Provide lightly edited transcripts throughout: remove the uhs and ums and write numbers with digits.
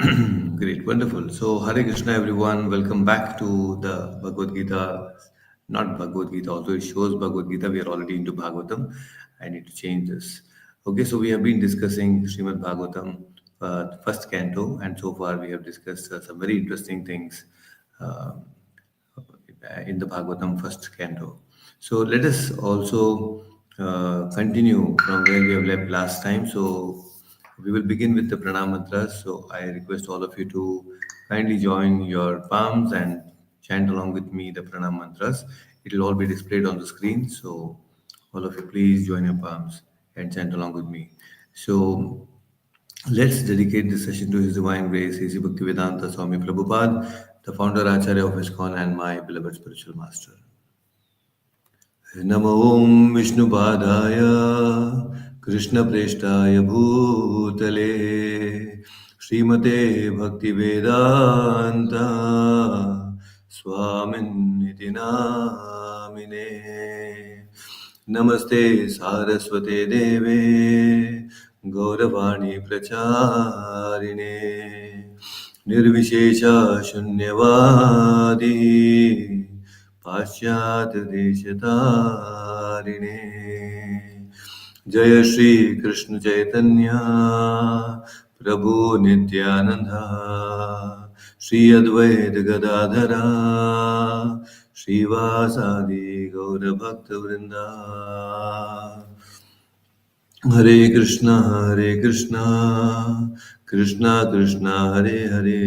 Great, wonderful. So, Hare Krishna, everyone. Welcome back to the Bhagavad Gita. Not Bhagavad Gita, although it shows Bhagavad Gita. We are already into Bhagavatam. I need to change this. Okay, so we have been discussing Srimad Bhagavatam, first canto, and so far we have discussed some very interesting things uh, in the Bhagavatam first canto. So, let us also continue from where we have left last time. So, we will begin with the pranam mantras. So I request all of you to kindly join your palms and chant along with me the pranam mantras. It will all be displayed on the screen. So all of you please join your palms and chant along with me. So let's dedicate this session to His Divine Grace, His Bhaktivedanta Swami Prabhupada, the founder Acharya of ISKCON and my beloved spiritual master. नमो ॐ विष्णुपादाय कृष्णप्रेष्ठाय भूतले श्रीमते भक्तिवेदान्त स्वामिन्निति नामिने नमस्ते सारस्वते देवे गौरवाणी प्रचारिणे निर्विशेष शून्यवादी पाश्चात्यदेशतारिणे जय श्री कृष्ण चैतन्य प्रभु नित्यानंद श्री अद्वैत गदाधरा श्रीवासादि गौर भक्त वृंदा हरे Krishna Krishna Krishna Hare Hare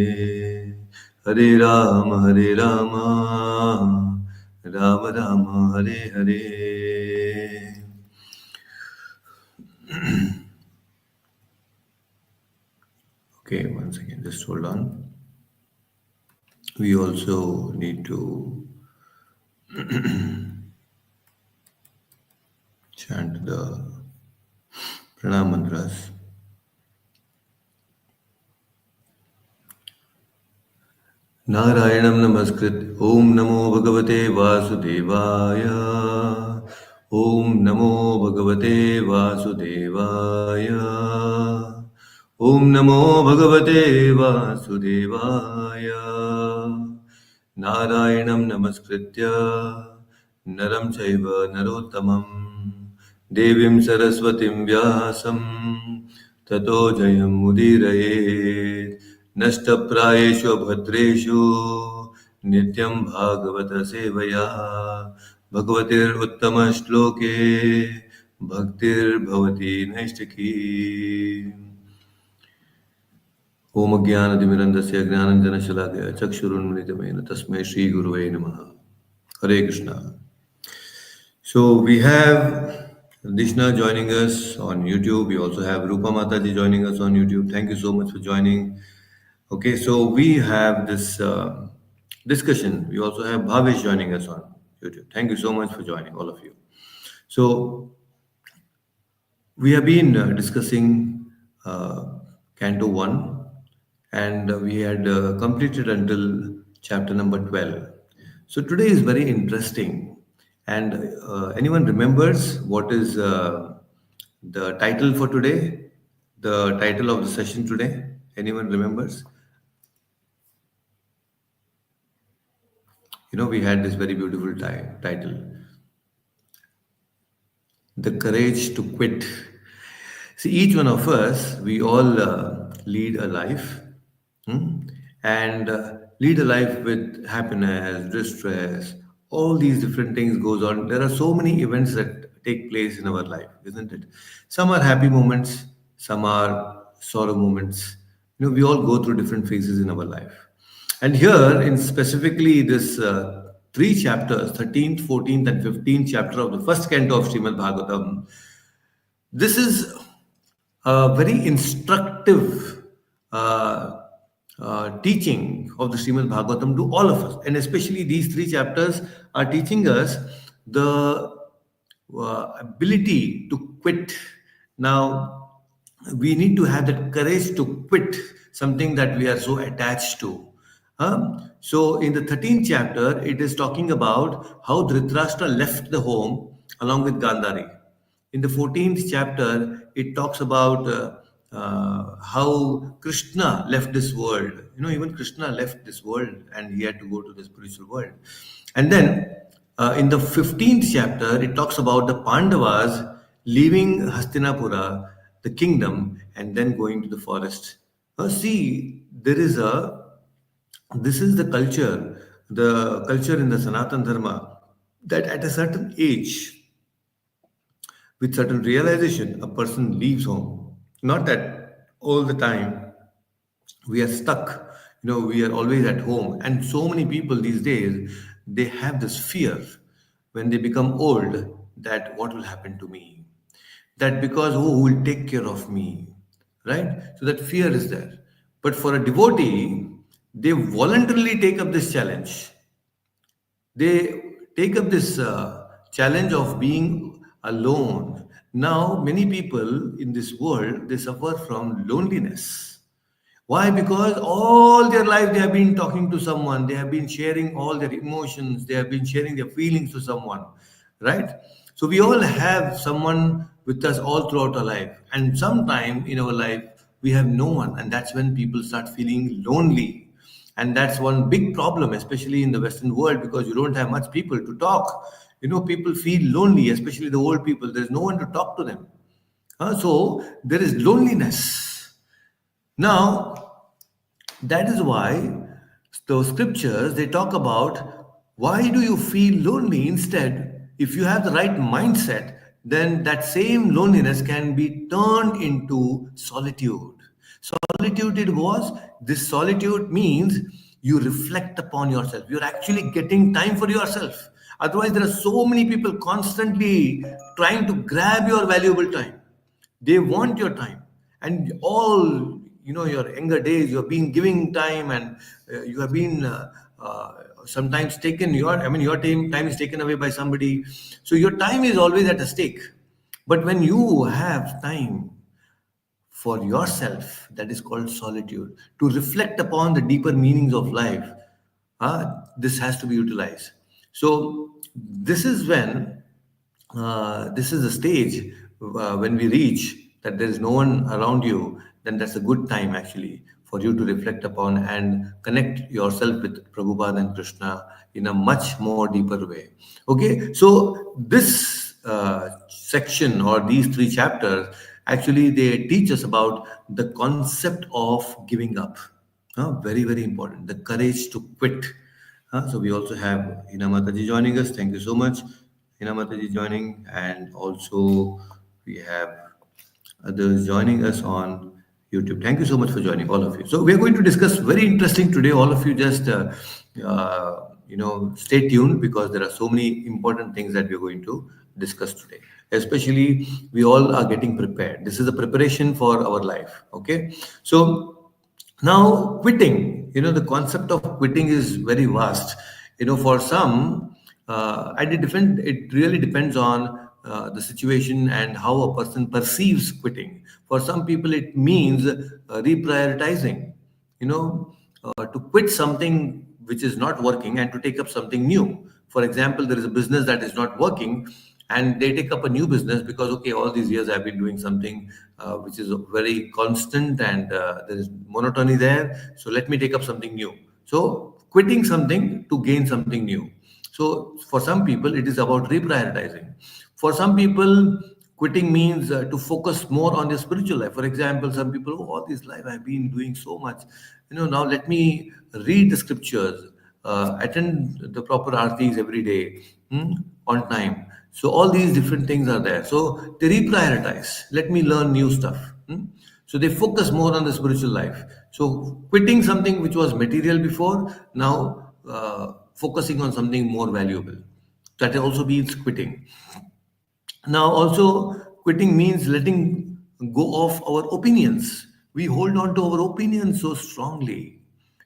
Hare Ram Ram Ram Hare Hare Okay, one second, just hold on. We also need to chant the pranam mantras. नारायणं नमस्कृत्य ॐ नमो भगवते वासुदेवाय ॐ नमो भगवते वासुदेवाय ॐ नमो भगवते वासुदेवाय नारायणं नमस्कृत्य नरं चैव नरोत्तमं देवीं सरस्वतीं व्यासं ततो जयमुदीरयेत् नष्टप्रायेषु भद्रेषु नित्यं भागवत सेवया भगवतिरुत्तमश्लोके भक्तिर्भवति नैष्टिकी ओम ज्ञानतिमिरन्दस्य ज्ञानञ्जनशलाकया चक्षुरुन्मिलितमेन तस्मै श्रीगुरुवे नमः. Hare Krishna. So we have Dishna joining us on YouTube. We also have Rupa Mataji joining us on YouTube. Thank you so much for joining. Okay, so we have this discussion. We also have Bhavesh joining us on YouTube. Thank you so much for joining, all of you. So we have been discussing Canto 1 and we had completed until chapter number 12. So today is very interesting. And anyone remembers what is the title for today? The title of the session today? Anyone remembers? You know, we had this very beautiful title, The Courage to Quit. See, each one of us, we all lead a life and lead a life with happiness, distress, all these different things goes on. There are so many events that take place in our life, isn't it? Some are happy moments, some are sorrow moments. You know, we all go through different phases in our life. And here, in specifically this three chapters, 13th, 14th, and 15th chapter of the first canto of Srimad Bhagavatam, this is a very instructive teaching of the Srimad Bhagavatam to all of us. And especially these three chapters are teaching us the ability to quit. Now, we need to have that courage to quit something that we are so attached to. So in the 13th chapter, it is talking about how Dhritarashtra left the home along with Gandhari. In the 14th chapter, it talks about how Krishna left this world. Even Krishna left this world and he had to go to the spiritual world. And then in the 15th chapter, it talks about the Pandavas leaving Hastinapura, the kingdom, and then going to the forest. See, this is the culture in the Sanatan Dharma, that at a certain age, with certain realization, a person leaves home. Not that all the time we are stuck, we are always at home. And so many people these days, they have this fear when they become old, that what will happen to me? That because who will take care of me? Right? So that fear is there. But for a devotee, they voluntarily take up this challenge. They take up this challenge of being alone. Now many people in this world, they suffer from loneliness. Why? Because all their life they have been talking to someone, they have been sharing all their emotions, they have been sharing their feelings to someone, right? So we all have someone with us all throughout our life, and sometime in our life we have no one, and that's when people start feeling lonely. And that's one big problem, especially in the Western world, because you don't have much people to talk. People feel lonely, especially the old people. There's no one to talk to them. So there is loneliness. Now, that is why the scriptures, they talk about, why do you feel lonely? Instead, if you have the right mindset, then that same loneliness can be turned into solitude. Solitude it was. This solitude means you reflect upon yourself. You're actually getting time for yourself. Otherwise, there are so many people constantly trying to grab your valuable time. They want your time, and all your younger days, you have been giving time, and you have been sometimes taken your time is taken away by somebody. So your time is always at a stake. But when you have time for yourself, that is called solitude, to reflect upon the deeper meanings of life, this has to be utilized. So this is the stage when we reach that there is no one around you, then that's a good time actually for you to reflect upon and connect yourself with Prabhupada and Krishna in a much more deeper way. Okay, so this section or these three chapters, actually they teach us about the concept of giving up. Very, very important. The courage to quit. So we also have Hina Mataji joining us. Thank you so much, Hina Mataji joining, and also we have others joining us on YouTube. Thank you so much for joining, all of you. So we are going to discuss very interesting today. All of you just stay tuned, because there are so many important things that we are going to discuss today. Especially, we all are getting prepared. This is a preparation for our life. Okay, so now, quitting, the concept of quitting is very vast. For some, it really depends on the situation and how a person perceives quitting. For some people, it means reprioritizing, to quit something which is not working and to take up something new. For example, there is a business that is not working, and they take up a new business because, okay, all these years I've been doing something which is very constant, and there is monotony there, so let me take up something new. So quitting something to gain something new. So for some people it is about reprioritizing. For some people, quitting means to focus more on their spiritual life. For example, some people, oh, all this life I've been doing so much, now let me read the scriptures, attend the proper artis every day, on time. So all these different things are there. So they reprioritize. Let me learn new stuff. So they focus more on the spiritual life. So quitting something which was material before, now focusing on something more valuable. That also means quitting. Now, also, quitting means letting go of our opinions. We hold on to our opinions so strongly.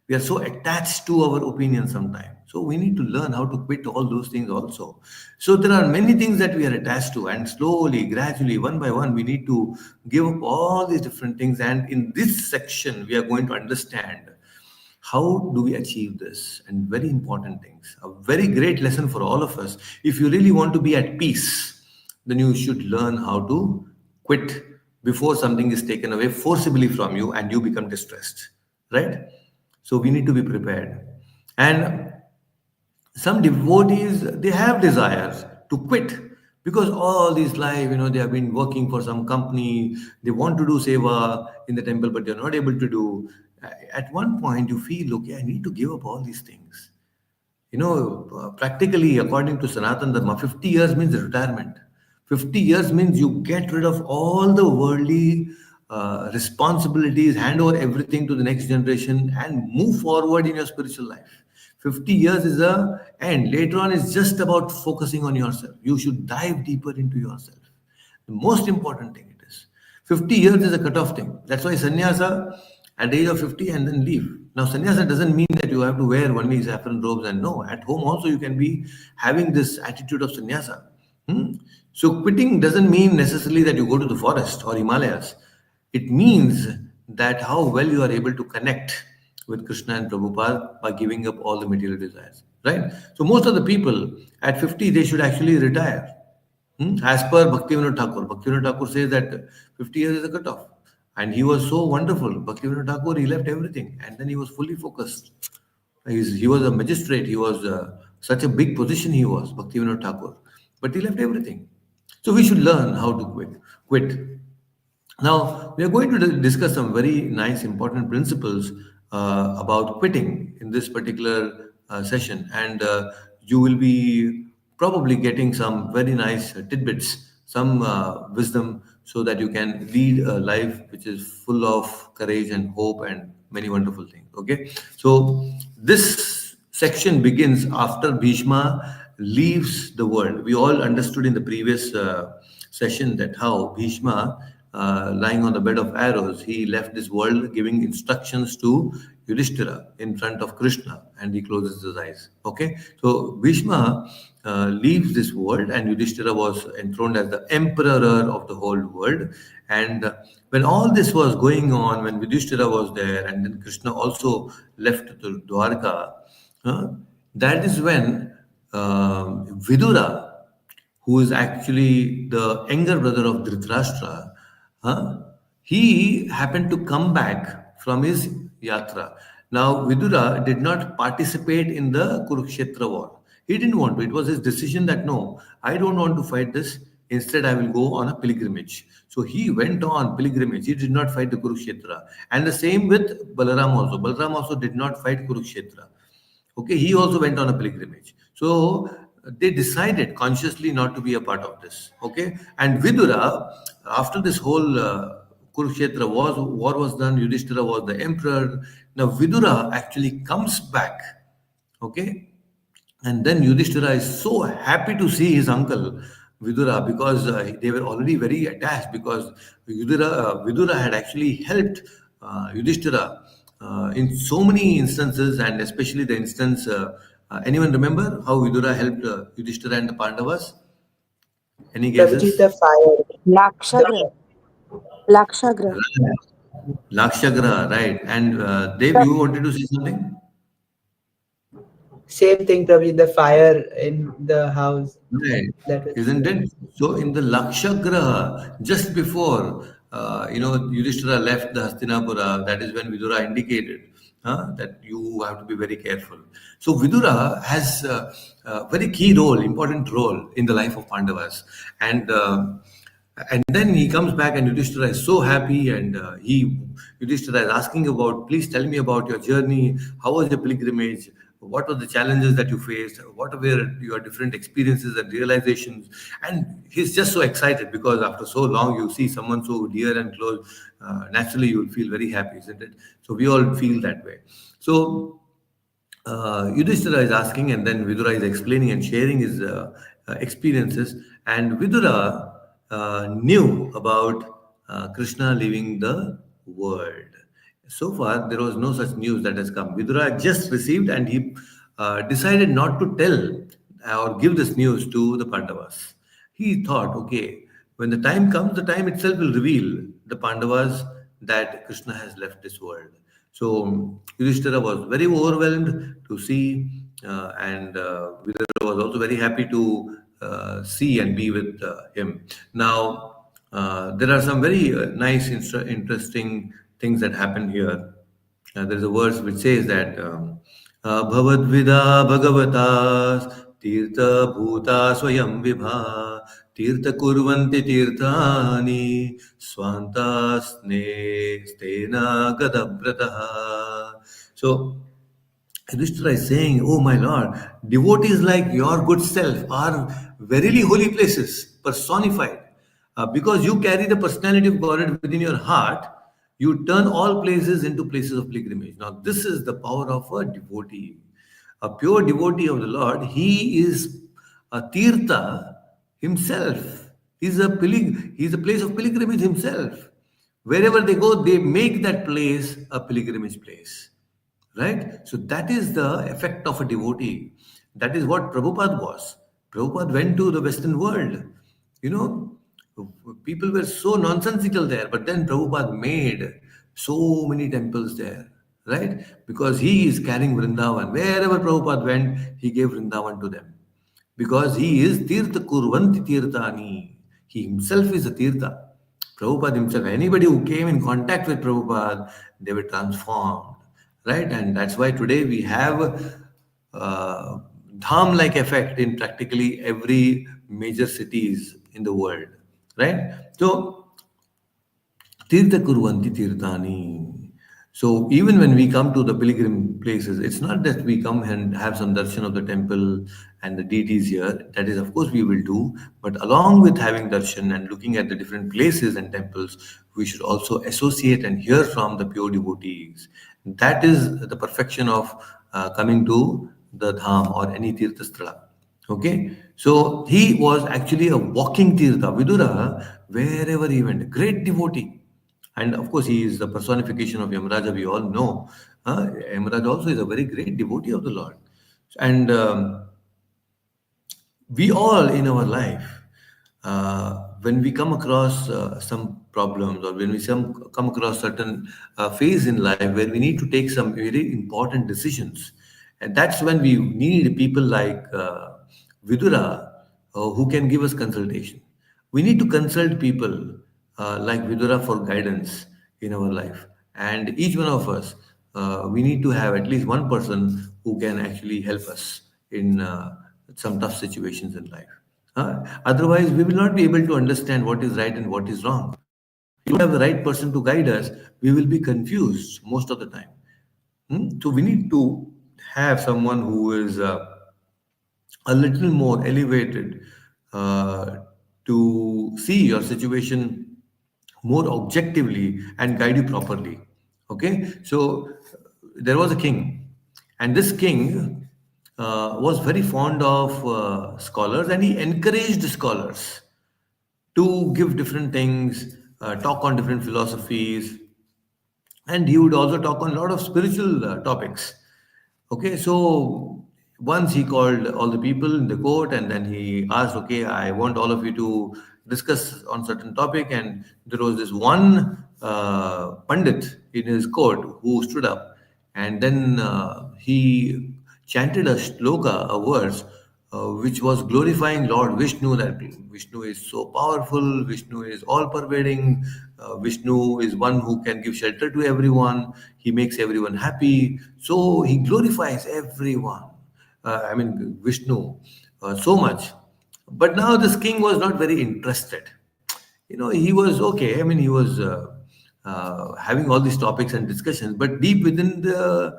We are so attached to our opinions sometimes. So, we need to learn how to quit all those things also. So, there are many things that we are attached to, and slowly, gradually, one by one, we need to give up all these different things. And in this section, we are going to understand how do we achieve this, and very important things, a very great lesson for all of us. If you really want to be at peace, then you should learn how to quit before something is taken away forcibly from you and you become distressed, right? So we need to be prepared. And some devotees, they have desires to quit because all this life, they have been working for some company, they want to do seva in the temple, but they're not able to do. At one point, you feel, okay, I need to give up all these things. Practically, according to Sanatan Dharma, 50 years means retirement. 50 years means you get rid of all the worldly responsibilities, hand over everything to the next generation, and move forward in your spiritual life. 50 years is the end. Later on, it's just about focusing on yourself. You should dive deeper into yourself. The most important thing it is. 50 years is a cutoff thing. That's why sannyasa at the age of 50 and then leave. Now, sannyasa doesn't mean that you have to wear only saffron robes and no. At home also you can be having this attitude of sannyasa. So quitting doesn't mean necessarily that you go to the forest or Himalayas. It means that how well you are able to connect with Krishna and Prabhupada by giving up all the material desires. Right? So most of the people at 50 they should actually retire. As per Bhaktivinoda Thakur says that 50 years is a cutoff. And he was so wonderful. Bhaktivinoda Thakur, he left everything and then he was fully focused. He was a magistrate. He was such a big position he was, Bhaktivinoda Thakur. But he left everything. So we should learn how to quit. Now, we are going to discuss some very nice, important principles about quitting in this particular session. And you will be probably getting some very nice tidbits, some wisdom, so that you can lead a life which is full of courage and hope and many wonderful things. Okay. So, this section begins after Bhishma leaves the world. We all understood in the previous session that how Bhishma, lying on the bed of arrows, he left this world giving instructions to Yudhishthira in front of Krishna and he closes his eyes. Okay, so Bhishma leaves this world and Yudhishthira was enthroned as the emperor of the whole world. And when all this was going on, when Yudhishthira was there and then Krishna also left to Dwarka, that is when Vidura, who is actually the younger brother of Dhritarashtra, huh? He happened to come back from his yatra. Now, Vidura did not participate in the Kurukshetra war. He didn't want to. It was his decision that no, I don't want to fight this. Instead, I will go on a pilgrimage. So he went on pilgrimage. He did not fight the Kurukshetra. And the same with Balaram also. Balaram also did not fight Kurukshetra. Okay, he also went on a pilgrimage. So they decided consciously not to be a part of this. Okay, and Vidura, after this whole Kurukshetra war was done, Yudhishthira was the emperor. Now Vidura actually comes back. Okay, and then Yudhishthira is so happy to see his uncle Vidura because they were already very attached because Vidura had actually helped Yudhishthira in so many instances and especially the instance, anyone remember how Vidura helped Yudhishthira and the Pandavas? Any Prabhuji, guesses? the fire. Lakshagra. Lakshagra. Lakshagra, right. And Dev, you wanted to say something? Same thing, Prabhuji, the fire in the house. Right, That was isn't it? So in the Lakshagraha, just before Yudhishthira left the Hastinapura, that is when Vidura indicated that you have to be very careful. So Vidura has a very key role, important role in the life of Pandavas, and then he comes back and Yudhishthira is so happy and Yudhishthira is asking about, please tell me about your journey. How was your pilgrimage? What were the challenges that you faced? What were your different experiences and realizations? And he's just so excited because after so long you see someone so dear and close, naturally you will feel very happy, isn't it? So we all feel that way. So Yudhishthira is asking and then Vidura is explaining and sharing his experiences. And Vidura knew about Krishna leaving the world. So far, there was no such news that has come. Vidura had just received and he decided not to tell or give this news to the Pandavas. He thought, okay, when the time comes, the time itself will reveal the Pandavas that Krishna has left this world. So Yudhishthira was very overwhelmed to see, and Vidura was also very happy to see and be with him. Now, There are some very nice, interesting things that happen here. There is a verse which says that Bhavadvida Bhagavatas Tirtha Bhuta Swayam Vibha Tirtha Kurvanti Tirthani Swantasne Stena Gadabrataha. So Yudhishthira is saying, "Oh my Lord, devotees like your good self are verily holy places, personified. Because you carry the personality of God within your heart, you turn all places into places of pilgrimage." Now, this is the power of a devotee. A pure devotee of the Lord, he is a tirtha himself. He's a place of pilgrimage himself. Wherever they go, they make that place a pilgrimage place. Right? So that is the effect of a devotee. That is what Prabhupada was. Prabhupada went to the Western world. You know, people were so nonsensical there, but then Prabhupada made so many temples there, right? Because he is carrying Vrindavan. Wherever Prabhupada went, he gave Vrindavan to them. Because he is Tirtha Kurvanti Tirthani. He himself is a Tirtha. Prabhupada himself, anybody who came in contact with Prabhupada, they were transformed, right? And that's why today we have dham-like effect in practically every major cities in the world, right? So Tirtha Kurvanti Tirthani. So even when we come to the pilgrim places, it's not that we come and have some darshan of the temple and the deities here. That is, of course, we will do. But along with having darshan and looking at the different places and temples, we should also associate and hear from the pure devotees. That is the perfection of coming to the dham or any tirthasthala. Okay, so he was actually a walking tirtha. Vidura, wherever he went, great devotee. And of course, he is the personification of Yamaraja, we all know. Yamaraja also is a very great devotee of the Lord. And we all in our life, when we come across some problems or when we come across certain phase in life where we need to take some very important decisions, and that's when we need people like Vidura who can give us consultation. We need to consult people like Vidura for guidance in our life. And each one of us, we need to have at least one person who can actually help us in some tough situations in life. Otherwise, we will not be able to understand what is right and what is wrong. If we don't have the right person to guide us, we will be confused most of the time. So we need to have someone who is a little more elevated uh, to see your situation more objectively and guide you properly. Okay, so there was a king, and this king was very fond of scholars, and he encouraged scholars to give different things, talk on different philosophies, and he would also talk on a lot of spiritual topics. Okay, so once he called all the people in the court and then he asked, "Okay, I want all of you to discuss on certain topic." And there was this one Pandit in his court who stood up and then he chanted a shloka, a verse, which was glorifying Lord Vishnu, that Vishnu is so powerful, Vishnu is all pervading, Vishnu is one who can give shelter to everyone, he makes everyone happy. So he glorifies everyone. Vishnu so much. But now this king was not very interested. He was okay. He was having all these topics and discussions, but deep within the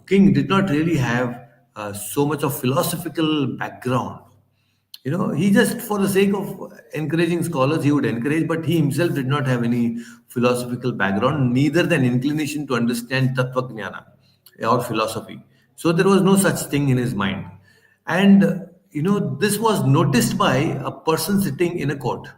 king did not really have so much of philosophical background. He just for the sake of encouraging scholars, he would encourage, but he himself did not have any philosophical background, neither an inclination to understand tattva jnana or philosophy. So there was no such thing in his mind. And this was noticed by a person sitting in a court.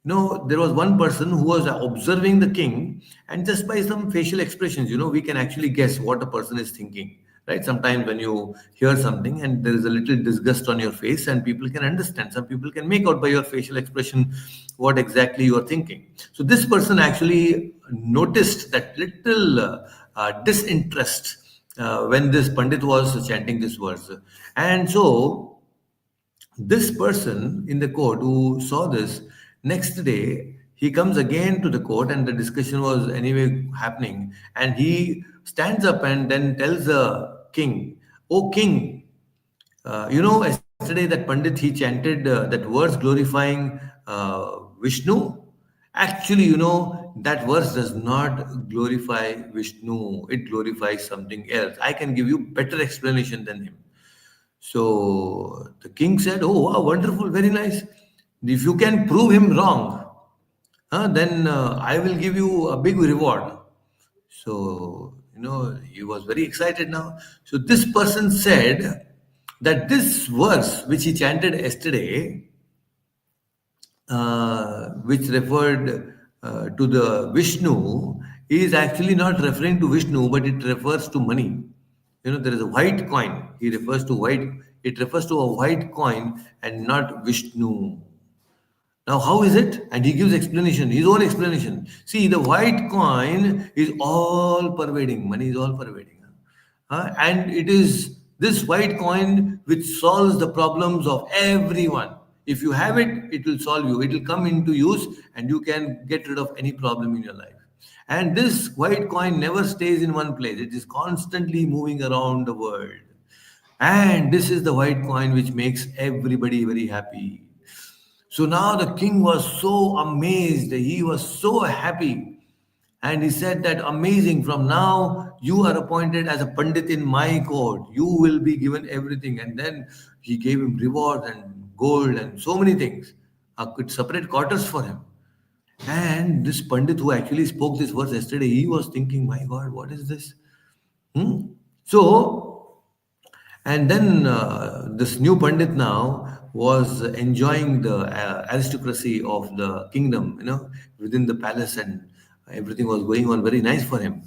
There was one person who was observing the king, and just by some facial expressions, we can actually guess what a person is thinking. Right? Sometimes when you hear something and there is a little disgust on your face, and people can understand, some people can make out by your facial expression what exactly you are thinking. So this person actually noticed that little disinterest when this Pandit was chanting this verse. And so this person in the court who saw this Next day, he comes again to the court, and the discussion was anyway happening. And he stands up and then tells the king, "Oh, king, yesterday that Pandit he chanted that verse glorifying Vishnu. Actually, that verse does not glorify Vishnu. It glorifies something else. I can give you better explanation than him." So the king said, "Oh, wow, wonderful, very nice. If you can prove him wrong, then I will give you a big reward." So, he was very excited now. So this person said that this verse, which he chanted yesterday, which referred to the Vishnu, is actually not referring to Vishnu, but it refers to money. There is a white coin. He refers to white. It refers to a white coin and not Vishnu. Now, how is it? And he gives explanation, his own explanation. See, the white coin is all pervading. Money is all pervading. And it is this white coin which solves the problems of everyone. If you have it, it will solve you. It will come into use and you can get rid of any problem in your life. And this white coin never stays in one place. It is constantly moving around the world. And this is the white coin which makes everybody very happy. So now the king was so amazed, he was so happy. And he said that amazing, from now you are appointed as a Pandit in my court. You will be given everything. And then he gave him rewards and gold and so many things. Could separate quarters for him. And this Pandit who actually spoke this verse yesterday, he was thinking, my God, what is this? So, and then this new Pandit now was enjoying the aristocracy of the kingdom, within the palace, and everything was going on very nice for him.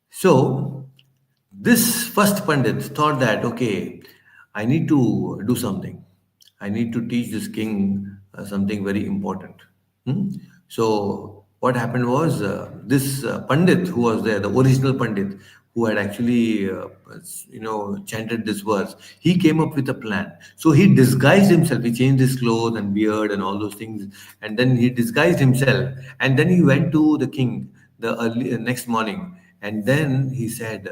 So, this first Pandit thought that, okay, I need to do something. I need to teach this king something very important. So, what happened was this Pandit who was there, the original Pandit, who had actually, chanted this verse, he came up with a plan. So he disguised himself. He changed his clothes and beard and all those things, and then he disguised himself. And then he went to the king the next morning, and then he said,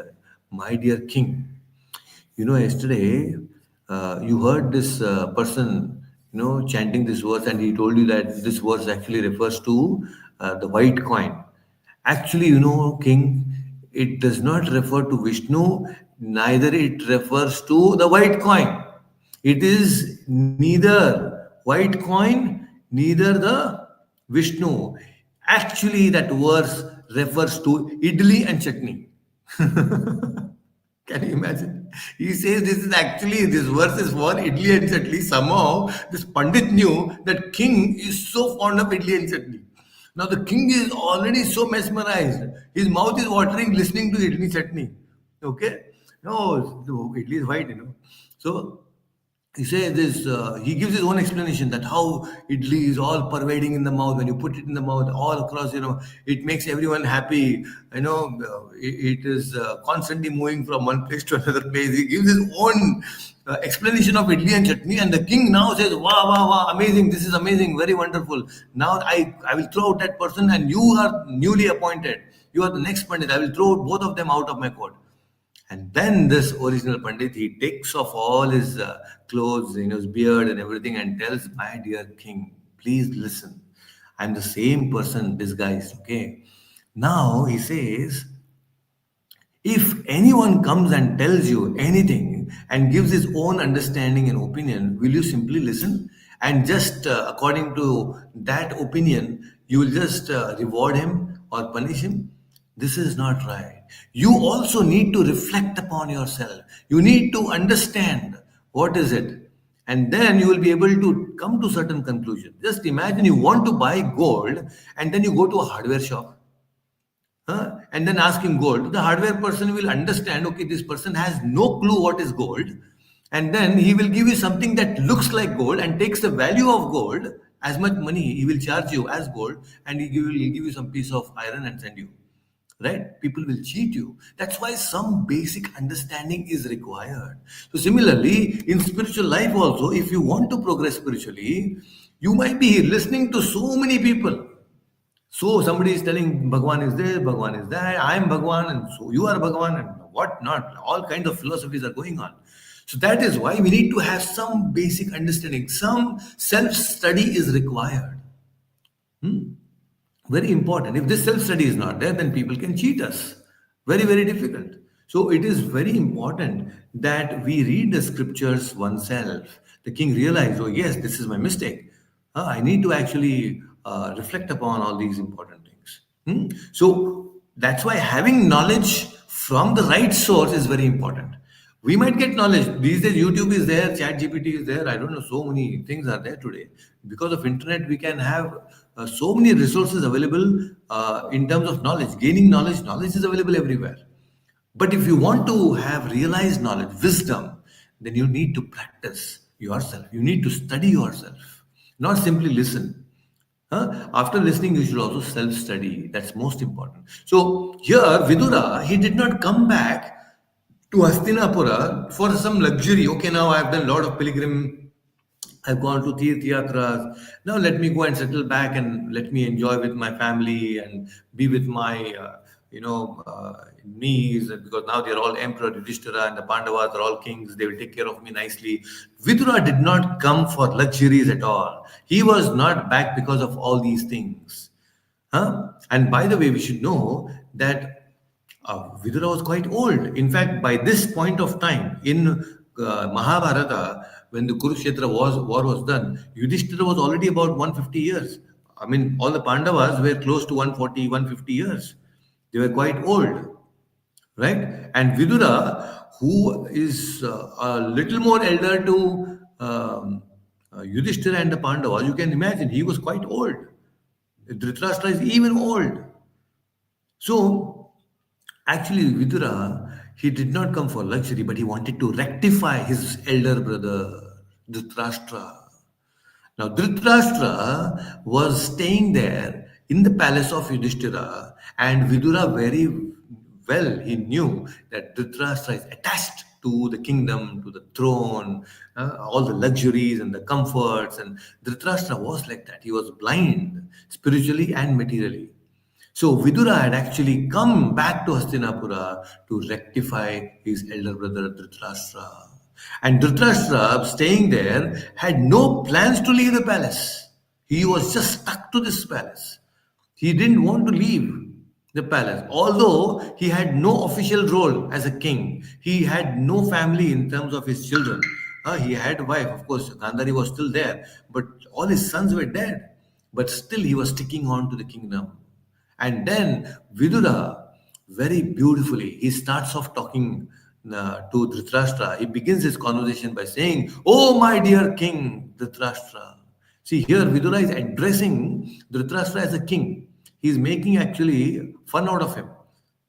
"My dear king, yesterday you heard this person, chanting this verse, and he told you that this verse actually refers to the white coin. Actually, king, it does not refer to Vishnu, neither it refers to the white coin. It is neither white coin, neither the Vishnu. Actually, that verse refers to idli and chutney." Can you imagine? He says this verse is for idli and chutney. Somehow, this Pandit knew that king is so fond of idli and chutney. Now the king is already so mesmerized. His mouth is watering listening to idli chutney. Okay? No, the idli is white, So he says this, he gives his own explanation that how idli is all pervading in the mouth. When you put it in the mouth all across, it makes everyone happy. It is constantly moving from one place to another place. He gives his own explanation of idli and chutney, and the king now says, "Wow, wow, wow, amazing, this is amazing, very wonderful. Now I will throw out that person, and you are newly appointed. You are the next Pandit. I will throw both of them out of my court." And then this original Pandit, he takes off all his clothes, his beard and everything, and tells, "My dear king, please listen. I'm the same person disguised, okay? Now," he says, "if anyone comes and tells you anything and gives his own understanding and opinion, will you simply listen? And just according to that opinion, you will just reward him or punish him? This is not right. You also need to reflect upon yourself. You need to understand what is it. And then you will be able to come to certain conclusions. Just imagine you want to buy gold and then you go to a hardware shop. And then ask him gold. The hardware person will understand, okay, this person has no clue what is gold. And then he will give you something that looks like gold and takes the value of gold, as much money he will charge you as gold, and he'll give you some piece of iron and send you. Right? People will cheat you. That's why some basic understanding is required. So similarly, in spiritual life also, if you want to progress spiritually, You might be listening to so many people. So somebody is telling Bhagwan is this, Bhagwan is that, I am Bhagwan, and so you are Bhagwan, and what not. All kinds of philosophies are going on. So that is why we need to have some basic understanding. Some self-study is required. Very important. If this self-study is not there, then people can cheat us. Very, very difficult. So it is very important that we read the scriptures oneself. The king realized, oh yes, this is my mistake. I need to actually reflect upon all these important things. So that's why having knowledge from the right source is very important. We might get knowledge. These days, YouTube is there, Chat GPT is there. I don't know, so many things are there today. Because of internet, we can have so many resources available in terms of knowledge. Gaining knowledge, knowledge is available everywhere. But if you want to have realized knowledge, wisdom, then you need to practice yourself. You need to study yourself, not simply listen. After listening, you should also self-study. That's most important. So here, Vidura, he did not come back to Hastinapura for some luxury. Okay, now I've done a lot of pilgrim. I've gone to Tirth Yatras. Now let me go and settle back and let me enjoy with my family and be with my, niece. Because now they're all Emperor Yudhishthira and the Pandavas are all kings. They will take care of me nicely. Vidura did not come for luxuries at all. He was not back because of all these things. And by the way, we should know that Vidura was quite old. In fact, by this point of time in Mahabharata, when the Kurukshetra war was done, Yudhishthira was already about 150 years. I mean, all the Pandavas were close to 140, 150 years. They were quite old, right? And Vidura, who is a little more elder to Yudhishthira and the Pandavas, you can imagine he was quite old. Dhritarashtra is even old. So, actually, Vidura, he did not come for luxury, but he wanted to rectify his elder brother, Dhritarashtra. Now, Dhritarashtra was staying there in the palace of Yudhishthira, and Vidura very well, he knew that Dhritarashtra is attached to the kingdom, to the throne, all the luxuries and the comforts, and Dhritarashtra was like that. He was blind spiritually and materially. So Vidura had actually come back to Hastinapura to rectify his elder brother Dhritarashtra. And Dhritarashtra, staying there, had no plans to leave the palace. He was just stuck to this palace. He didn't want to leave the palace. Although he had no official role as a king, he had no family in terms of his children. He had a wife, of course, Gandhari was still there, but all his sons were dead. But still, he was sticking on to the kingdom. And then Vidura, very beautifully, he starts off talking to Dhritarashtra. He begins his conversation by saying, "Oh, my dear king, Dhritarashtra." See, here Vidura is addressing Dhritarashtra as a king. He's making actually fun out of him.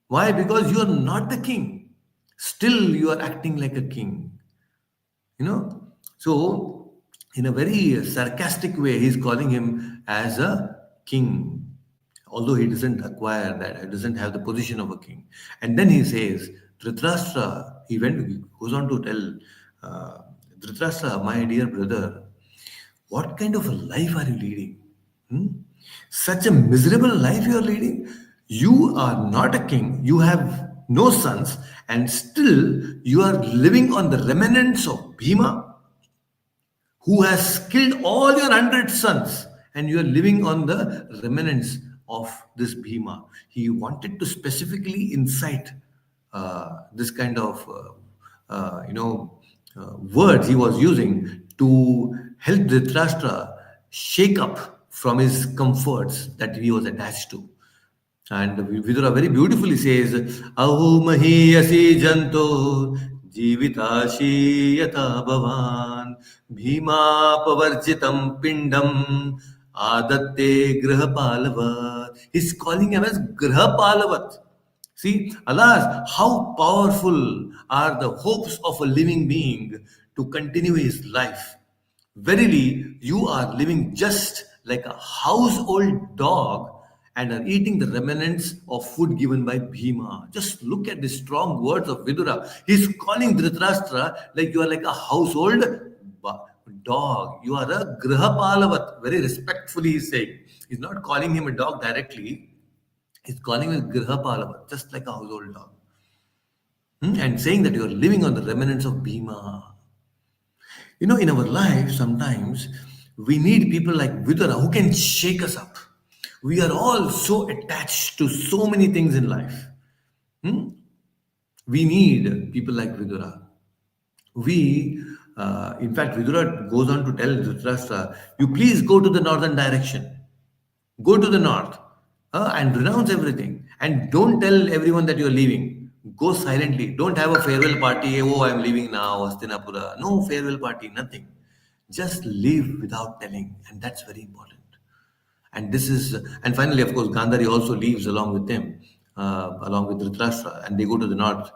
Why? Because you are not the king. Still, you are acting like a king. So, in a very sarcastic way, he's calling him as a king. Although he doesn't acquire that, he doesn't have the position of a king. And then he says, Dhritarashtra, he goes on to tell Dhritarashtra, my dear brother, what kind of a life are you leading? Such a miserable life you are leading. You are not a king, you have no sons, and still you are living on the remnants of Bhima, who has killed all your 100 sons, and you are living on the remnants of this Bhima. He wanted to specifically incite this kind of words he was using to help Dhritarashtra shake up from his comforts that he was attached to. And Vidura very beautifully says, Ahu mahiyasi janto jivitashi yata bhavan bhima pavarjitam pindam adatte grahapalavat. He's calling him as grahapalavat. See, alas, how powerful are the hopes of a living being to continue his life. Verily, you are living just like a household dog and are eating the remnants of food given by Bhima. Just look at the strong words of Vidura. He's calling Dhritarashtra like you are like a household dog. You are a grihapalavat. Very respectfully he's saying. He's not calling him a dog directly. He's calling him a grihapalavat, just like a household dog. And saying that you are living on the remnants of Bhima. In our life, sometimes we need people like Vidura who can shake us up. We are all so attached to so many things in life. We need people like Vidura. In fact, Vidura goes on to tell Dhritarashtra, you please go to the northern direction. Go to the north and renounce everything. And don't tell everyone that you're leaving. Go silently. Don't have a farewell party. Oh, I'm leaving now, Hastinapura. No farewell party, nothing. Just leave without telling. And that's very important. And finally, of course, Gandhari also leaves along with them, along with Dhritarashtra, and they go to the north.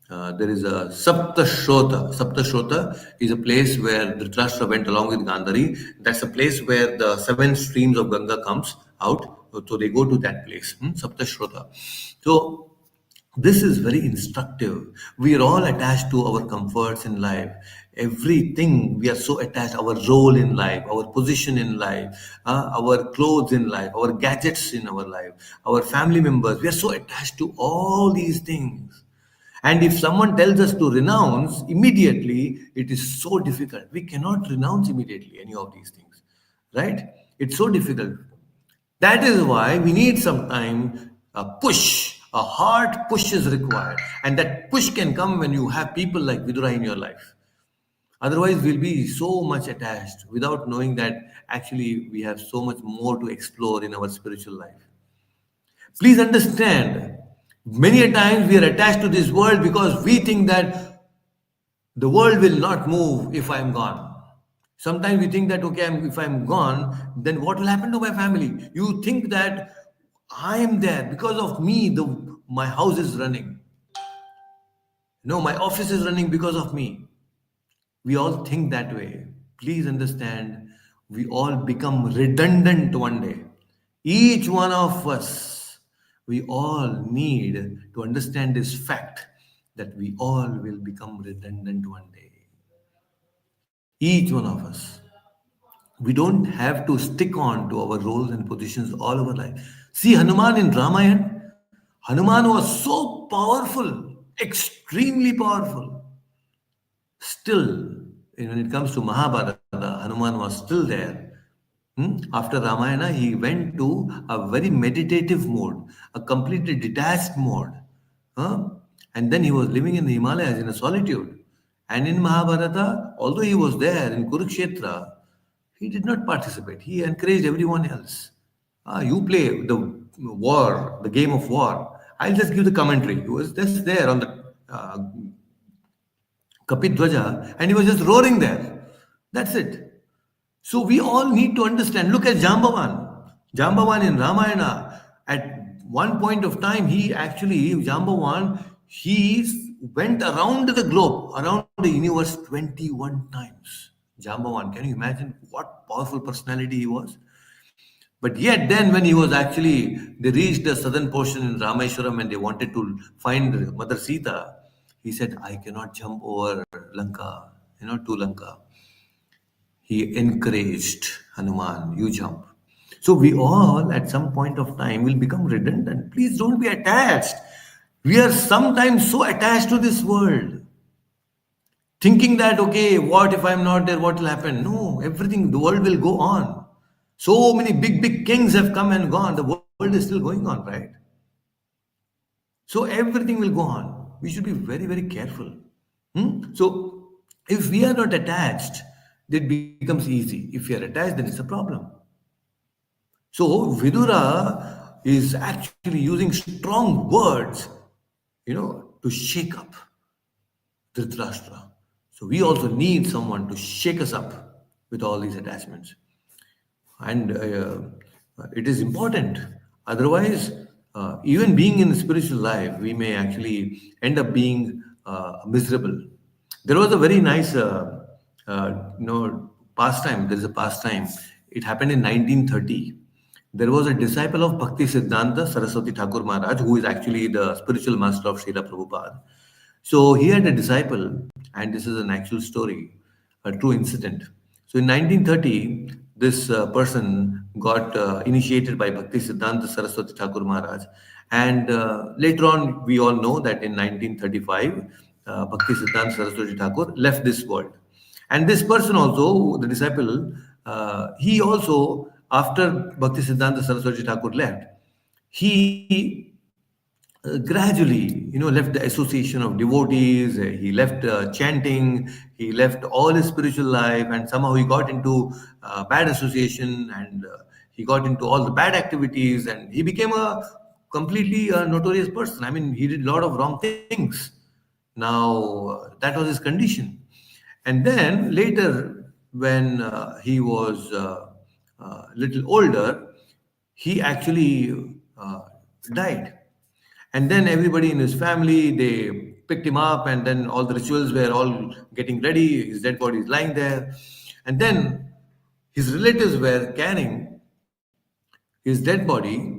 There is a Saptashrota. Saptashrota is a place where Dhritarashtra went along with Gandhari. That's a place where the 7 streams of Ganga comes out. So they go to that place, Saptashrota. So this is very instructive. We are all attached to our comforts in life. Everything we are so attached, our role in life, our position in life, our clothes in life, our gadgets in our life, our family members. We are so attached to all these things. And if someone tells us to renounce immediately, it is so difficult. We cannot renounce immediately any of these things, right? It's so difficult. That is why we need some time, a push, a hard push is required. And that push can come when you have people like Vidura in your life. Otherwise, we'll be so much attached without knowing that actually we have so much more to explore in our spiritual life. Please understand, many a times we are attached to this world because we think that the world will not move if I'm gone. Sometimes we think that, okay, if I'm gone, then what will happen to my family? You think that I am there because of me, my house is running. No, my office is running because of me. We all think that way. Please understand, we all become redundant one day. Each one of us, we all need to understand this fact that we all will become redundant one day. Each one of us. We don't have to stick on to our roles and positions all our life. See Hanuman in Ramayana. Hanuman was so powerful, extremely powerful. Still, when it comes to Mahabharata, Hanuman was still there. After Ramayana, he went to a very meditative mode, a completely detached mode. And then he was living in the Himalayas in a solitude. And in Mahabharata, although he was there in Kurukshetra, he did not participate. He encouraged everyone else. You play the war, the game of war. I'll just give the commentary. He was just there on the Kapidwaja and he was just roaring there. That's it. So we all need to understand. Look at Jambavan. Jambavan in Ramayana. At one point of time, Jambavan, he went around the globe, around the universe 21 times. Jambavan, can you imagine what powerful personality he was? But yet then when they reached the southern portion in Rameshwaram and they wanted to find Mother Sita, he said, I cannot jump over Lanka, to Lanka. He encouraged Hanuman, you jump. So we all at some point of time will become redundant. Please don't be attached. We are sometimes so attached to this world. Thinking that, okay, what if I'm not there, what will happen? No, everything, the world will go on. So many big kings have come and gone. The world is still going on, right? So everything will go on. We should be very, very careful. So if we are not attached, it becomes easy. If we are attached, then it's a problem. So Vidura is actually using strong words, to shake up Dhritarashtra. So we also need someone to shake us up with all these attachments. And it is important. Otherwise, even being in spiritual life, we may actually end up being miserable. There was a very nice, pastime. There is a pastime. It happened in 1930. There was a disciple of Bhakti Siddhanta Saraswati Thakur Maharaj, who is actually the spiritual master of Srila Prabhupada. So he had a disciple, and this is an actual story. a true incident. So in 1930, this person got initiated by Bhakti Siddhanta Saraswati Thakur Maharaj. And later on, we all know that in 1935, Bhakti Siddhanta Saraswati Thakur left this world. And this person also, the disciple, he also, after Bhakti Siddhanta Saraswati Thakur left, he gradually, left the association of devotees. He left chanting. He left all his spiritual life, and somehow he got into bad association, and he got into all the bad activities, and he became a completely notorious person. I mean, he did a lot of wrong things. Now, that was his condition. And then later, when he was little older, he actually died. And then everybody in his family, they picked him up, and then all the rituals were all getting ready. His dead body is lying there. And then his relatives were carrying his dead body.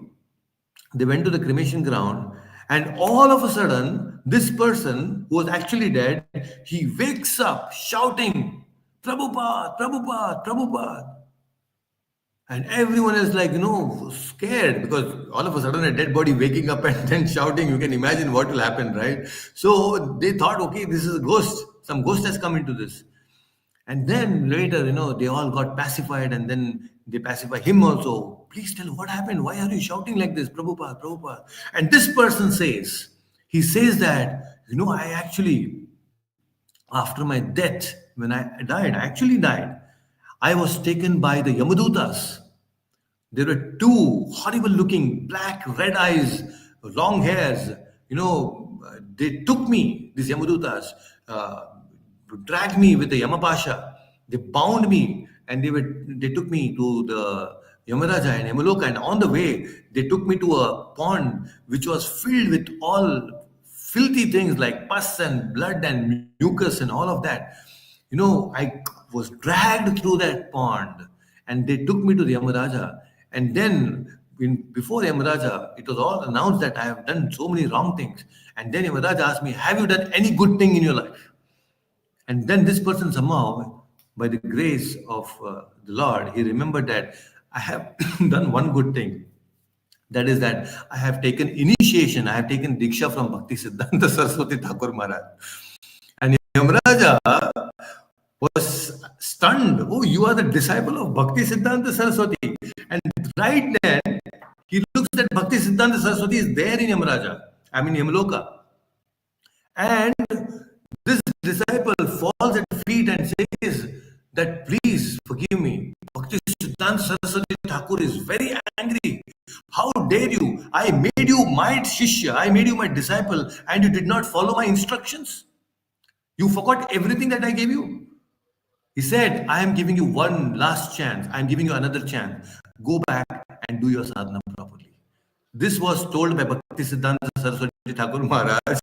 They went to the cremation ground, and all of a sudden, this person who was actually dead, he wakes up shouting, Prabhupada, Prabhupada, Prabhupada. And everyone is like, scared, because all of a sudden a dead body waking up and then shouting, you can imagine what will happen, right? So they thought, okay, this is a ghost. Some ghost has come into this. And then later, they all got pacified, and then they pacify him also. Please tell what happened. Why are you shouting like this? Prabhupada, Prabhupada. And this person he says that, I actually, after my death, when I died, I actually died. I was taken by the Yamadutas. There were two horrible looking, black, red eyes, long hairs. They took me, these Yamadutas, dragged me with the Yamapasha. They bound me, and they took me to the Yamaraja and Yamaloka. And on the way, they took me to a pond which was filled with all filthy things like pus and blood and mucus and all of that. I was dragged through that pond, and they took me to the Yamaraja. And then, before Yamaraja, it was all announced that I have done so many wrong things. And then Yamaraja asked me, have you done any good thing in your life? And then this person somehow, by the grace of the Lord, he remembered that I have done one good thing. That is that I have taken initiation, I have taken Diksha from Bhakti Siddhanta Saraswati Thakur Maharaj. And Yamaraja was stunned. Oh, you are the disciple of Bhakti Siddhanta Saraswati. And right then, he looks at Bhakti Siddhanta Saraswati is there in Yamaloka. And this disciple falls at feet and says that, please forgive me. Bhakti Siddhanta Saraswati Thakur is very angry. How dare you? I made you my Shishya, I made you my disciple, and you did not follow my instructions. You forgot everything that I gave you. He said, I am giving you one last chance. I am giving you another chance. Go back and do your sadhana properly. This was told by Bhakti Siddhanta Saraswati Thakur Maharaj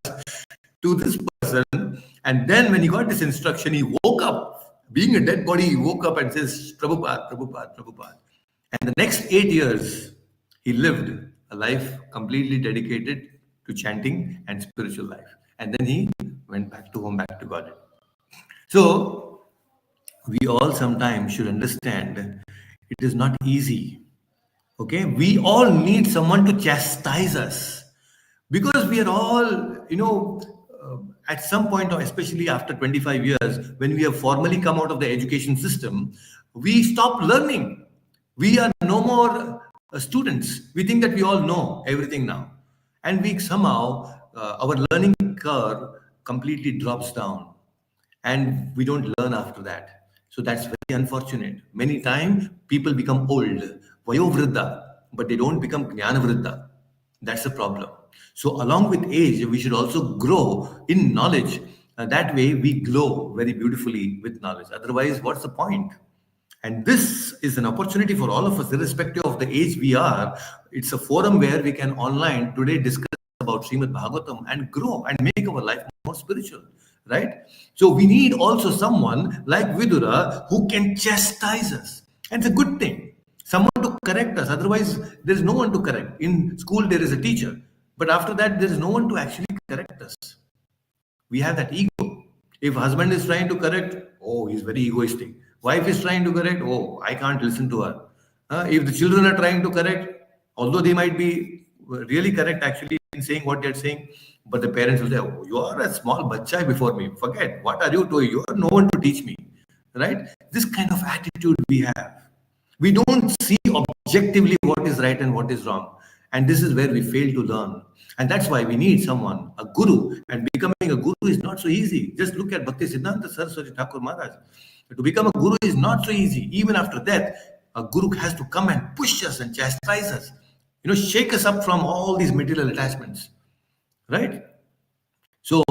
to this person. And then when he got this instruction, he woke up. Being a dead body, he woke up and says, Prabhupada, Prabhupada, Prabhupada. And the next 8 years, he lived a life completely dedicated to chanting and spiritual life. And then he went back to home, back to God. So, we all sometimes should understand it is not easy. Okay? We all need someone to chastise us. Because we are all, at some point, or especially after 25 years, when we have formally come out of the education system, we stop learning. We are no more students. We think that we all know everything now. And we somehow, our learning curve completely drops down. And we don't learn after that. So that's very unfortunate. Many times, people become old, Vayovriddha, but they don't become Jnanavriddha. That's the problem. So along with age, we should also grow in knowledge. That way, we glow very beautifully with knowledge. Otherwise, what's the point? And this is an opportunity for all of us, irrespective of the age we are. It's a forum where we can online today discuss about Srimad Bhagavatam and grow and make our life more spiritual, right? So we need also someone like Vidura who can chastise us. And it's a good thing. Someone to correct us. Otherwise, there is no one to correct. In school, there is a teacher. But after that, there is no one to actually correct us. We have that ego. If husband is trying to correct, Oh, he's very egoistic. Wife is trying to correct. Oh, I can't listen to her. If the children are trying to correct, although they might be really correct actually in saying what they're saying, but the parents will say, oh, you are a small bachcha before me. Forget. What are you doing? You are no one to teach me. Right? This kind of attitude we have. We don't see objectively what is right and what is wrong. And this is where we fail to learn. And that's why we need someone, a guru. And becoming a guru is not so easy. Just look at Bhakti Siddhanta Saraswati Thakur Maharaj. To become a guru is not so easy. Even after death, a guru has to come and push us and chastise us. Shake us up from all these material attachments. Right? So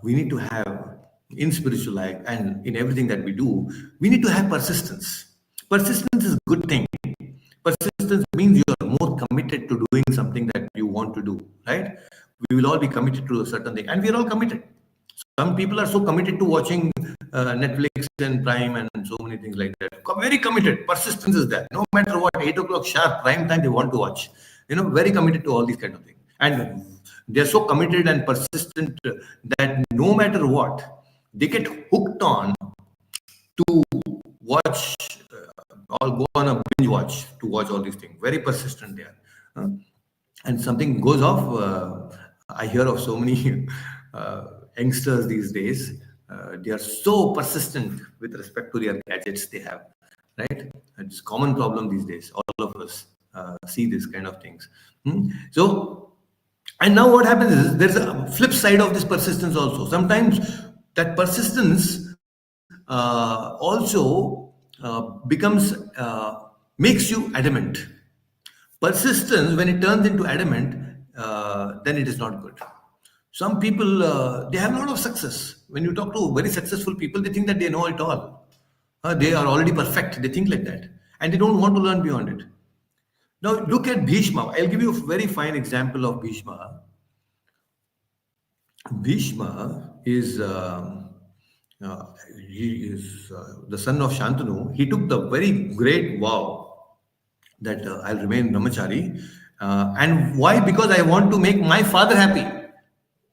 we need to have in spiritual life and in everything that we do, we need to have persistence. Persistence is a good thing. Persistence means you are more committed to doing something that you want to do, right? We will all be committed to a certain thing, and we are all committed. Some people are so committed to watching Netflix and Prime and so many things like that. Very committed. Persistence is there. No matter what, 8 o'clock sharp, prime time they want to watch. Very committed to all these kind of things. And they're so committed and persistent that no matter what, they get hooked on to watch or go on a binge watch to watch all these things. Very persistent there. And something goes off. I hear of so many youngsters these days. They are so persistent with respect to their gadgets they have. Right? It's a common problem these days. All of us see this kind of things. So, and now what happens is there's a flip side of this persistence also. Sometimes that persistence also becomes makes you adamant. Persistence, when it turns into adamant, then it is not good. Some people they have a lot of success. When you talk to very successful people, they think that they know it all. They are already perfect. They think like that, and they don't want to learn beyond it. Now look at Bhishma. I'll give you a very fine example of Bhishma. Bhishma is. He is the son of Shantanu. He took the very great vow that I'll remain brahmachari. And why? Because I want to make my father happy.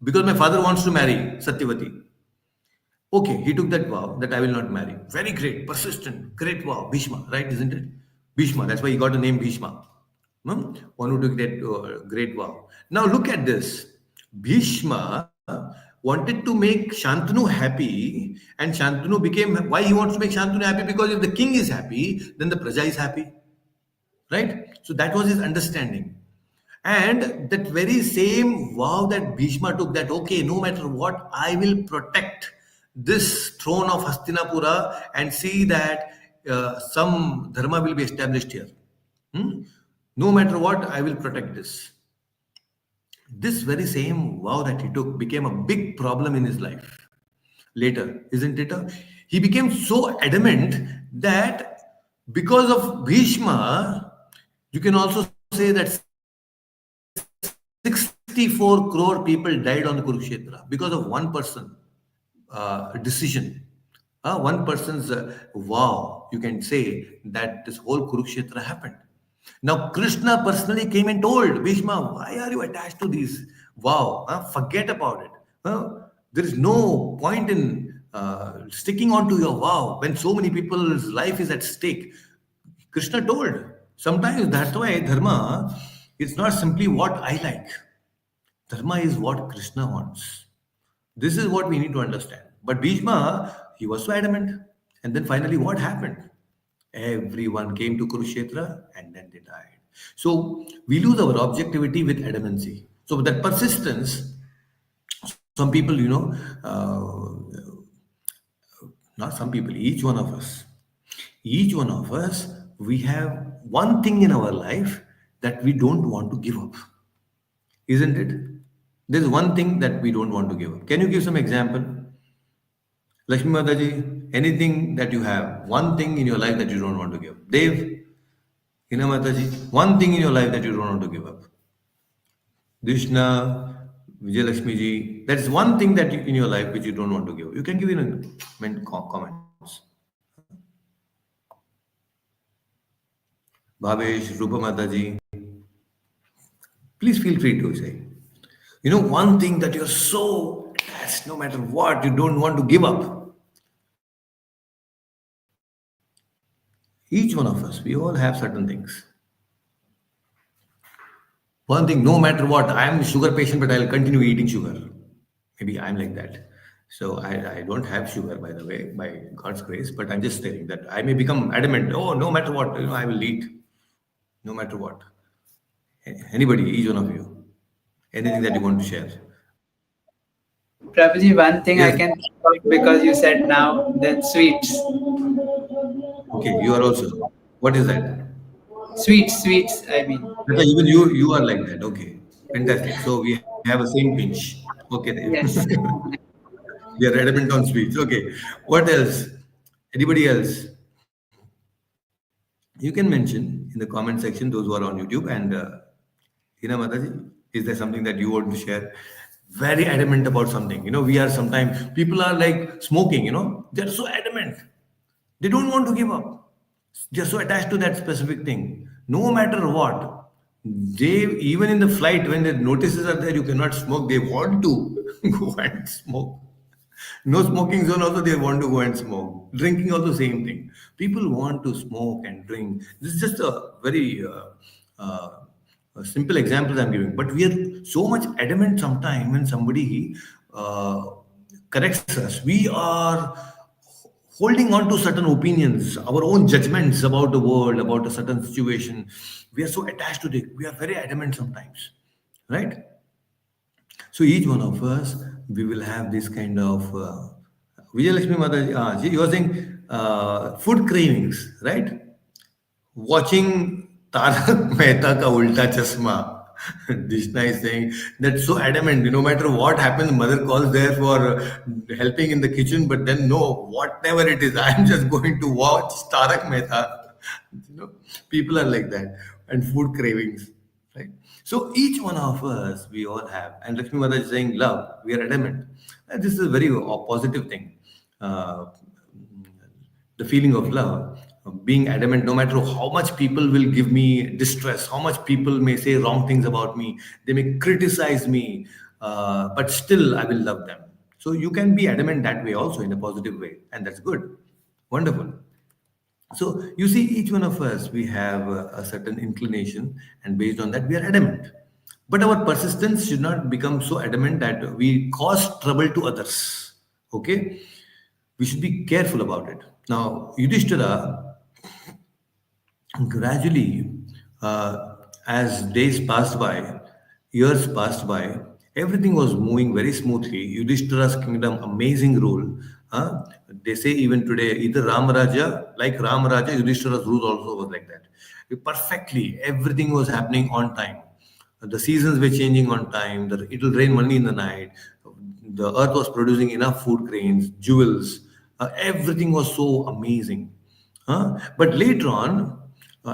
Because my father wants to marry Satyavati. Okay, he took that vow that I will not marry. Very great, persistent, great vow. Bhishma, right? Isn't it? Bhishma. That's why he got the name Bhishma. One who took that great vow. Now look at this. Bhishma wanted to make Shantanu happy, and Shantanu became. Why he wants to make Shantanu happy? Because if the king is happy, then the praja is happy, right? So that was his understanding, and that very same vow that Bhishma took, that okay, no matter what, I will protect this throne of Hastinapura and see that some dharma will be established here. No matter what, I will protect this. This very same vow that he took became a big problem in his life later, isn't it? He became so adamant that because of Bhishma, you can also say that 64 crore people died on the Kurukshetra because of one person decision. One person's vow, you can say that this whole Kurukshetra happened. Now, Krishna personally came and told Bhishma, why are you attached to these vow? Forget about it. There is no point in sticking on to your vow when so many people's life is at stake. Krishna told. Sometimes that's why dharma is not simply what I like. Dharma is what Krishna wants. This is what we need to understand. But Bhishma, he was so adamant. And then finally, what happened? Everyone came to Kurukshetra and then they died. So we lose our objectivity with adamancy. So with that persistence, some people, not some people, each one of us, we have one thing in our life that we don't want to give up. Isn't it? There's one thing that we don't want to give up. Can you give some example? Lakshmi Mataji, anything that you have, one thing in your life that you don't want to give up. Dev, Hina Mataji, one thing in your life that you don't want to give up. Dishna, Vijay Lakshmi ji, that's one thing that in your life which you don't want to give up. You can give in comments. Bhavesh, Rupa Mataji, please feel free to say. One thing that you're so attached, no matter what, you don't want to give up. Each one of us, we all have certain things. One thing, no matter what, I am a sugar patient, but I'll continue eating sugar. Maybe I'm like that. So I don't have sugar, by the way, by God's grace, but I'm just saying that I may become adamant. Oh, no matter what, I will eat, no matter what. Anybody, each one of you, anything that you want to share? Prabhuji, one thing I Yes. can think of because you said now that sweets. Okay, you are also. What is that? Sweets, I mean. Because even you are like that. Okay, fantastic. So we have a same pinch. Okay, Yes. we are adamant on sweets. Okay, what else? Anybody else? You can mention in the comment section those who are on YouTube. And Hina Mataji, is there something that you want to share? Very adamant about something. We are sometimes, people are like smoking, they're so adamant. They don't want to give up. They're so attached to that specific thing. No matter what, they, even in the flight, when the notices are there, you cannot smoke, they want to go and smoke. No smoking zone, also they want to go and smoke. Drinking, also same thing. People want to smoke and drink. This is just a very uh, simple example I'm giving. But we are so much adamant sometimes when somebody uh, corrects us. We are holding on to certain opinions, our own judgments about the world, about a certain situation. We are so attached to it. We are very adamant sometimes, right? So each one of us, we will have this kind of Vijayalakshmi Mataji, you were saying food cravings, right? Watching Tarak Mehta ka Ulta Chashma. Dishna is saying that's so adamant. No matter what happens, mother calls there for helping in the kitchen, but then no, whatever it is, I'm just going to watch Tarak Mehta. People are like that, and food cravings, right? So each one of us, we all have, and Lakshmi Mother is saying love. We are adamant. And this is a very positive thing. Uh, the feeling of love, being adamant, no matter how much people will give me distress, how much people may say wrong things about me, they may criticize me, but still I will love them. So you can be adamant that way also, in a positive way, and that's good. Wonderful. So you see, each one of us, we have a certain inclination, and based on that, we are adamant. But our persistence should not become so adamant that we cause trouble to others. Okay, we should be careful about it. Now, Yudhishthira, gradually, as days passed by, years passed by, everything was moving very smoothly. Yudhishthira's kingdom, amazing rule. They say even today, either Ramaraja, like Ramaraja, Yudhishthira's rule also was like that. Perfectly, everything was happening on time. The seasons were changing on time. It will rain only in the night. The earth was producing enough food grains, jewels. Everything was so amazing. But later on,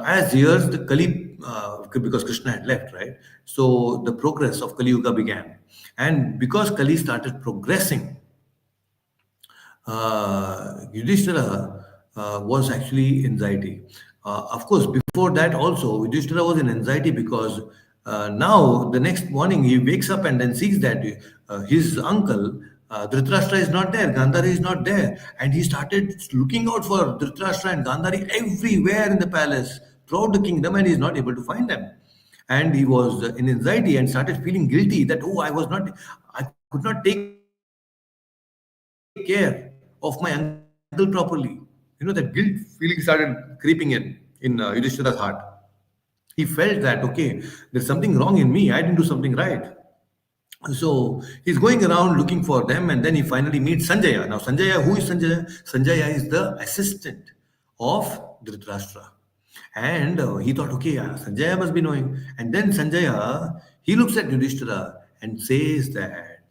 as years, the Kali, because Krishna had left, right? So the progress of Kali Yuga began. And because Kali started progressing, Yudhishthira was actually anxiety. Of course, before that also, Yudhishthira was in anxiety because now the next morning he wakes up and then sees that his uncle Dhritarashtra is not there, Gandhari is not there, and he started looking out for Dhritarashtra and Gandhari everywhere in the palace, throughout the kingdom, and he is not able to find them. And he was in anxiety and started feeling guilty that, oh, I could not take care of my uncle properly. That guilt feeling started creeping in Yudhishthira's heart. He felt that, okay, there's something wrong in me. I didn't do something right. So he's going around looking for them, and then he finally meets Sanjaya. Now, Sanjaya, who is Sanjaya? Sanjaya is the assistant of Dhritarashtra. And he thought, okay, yeah, Sanjaya must be knowing. And then Sanjaya, he looks at Yudhishthira and says that,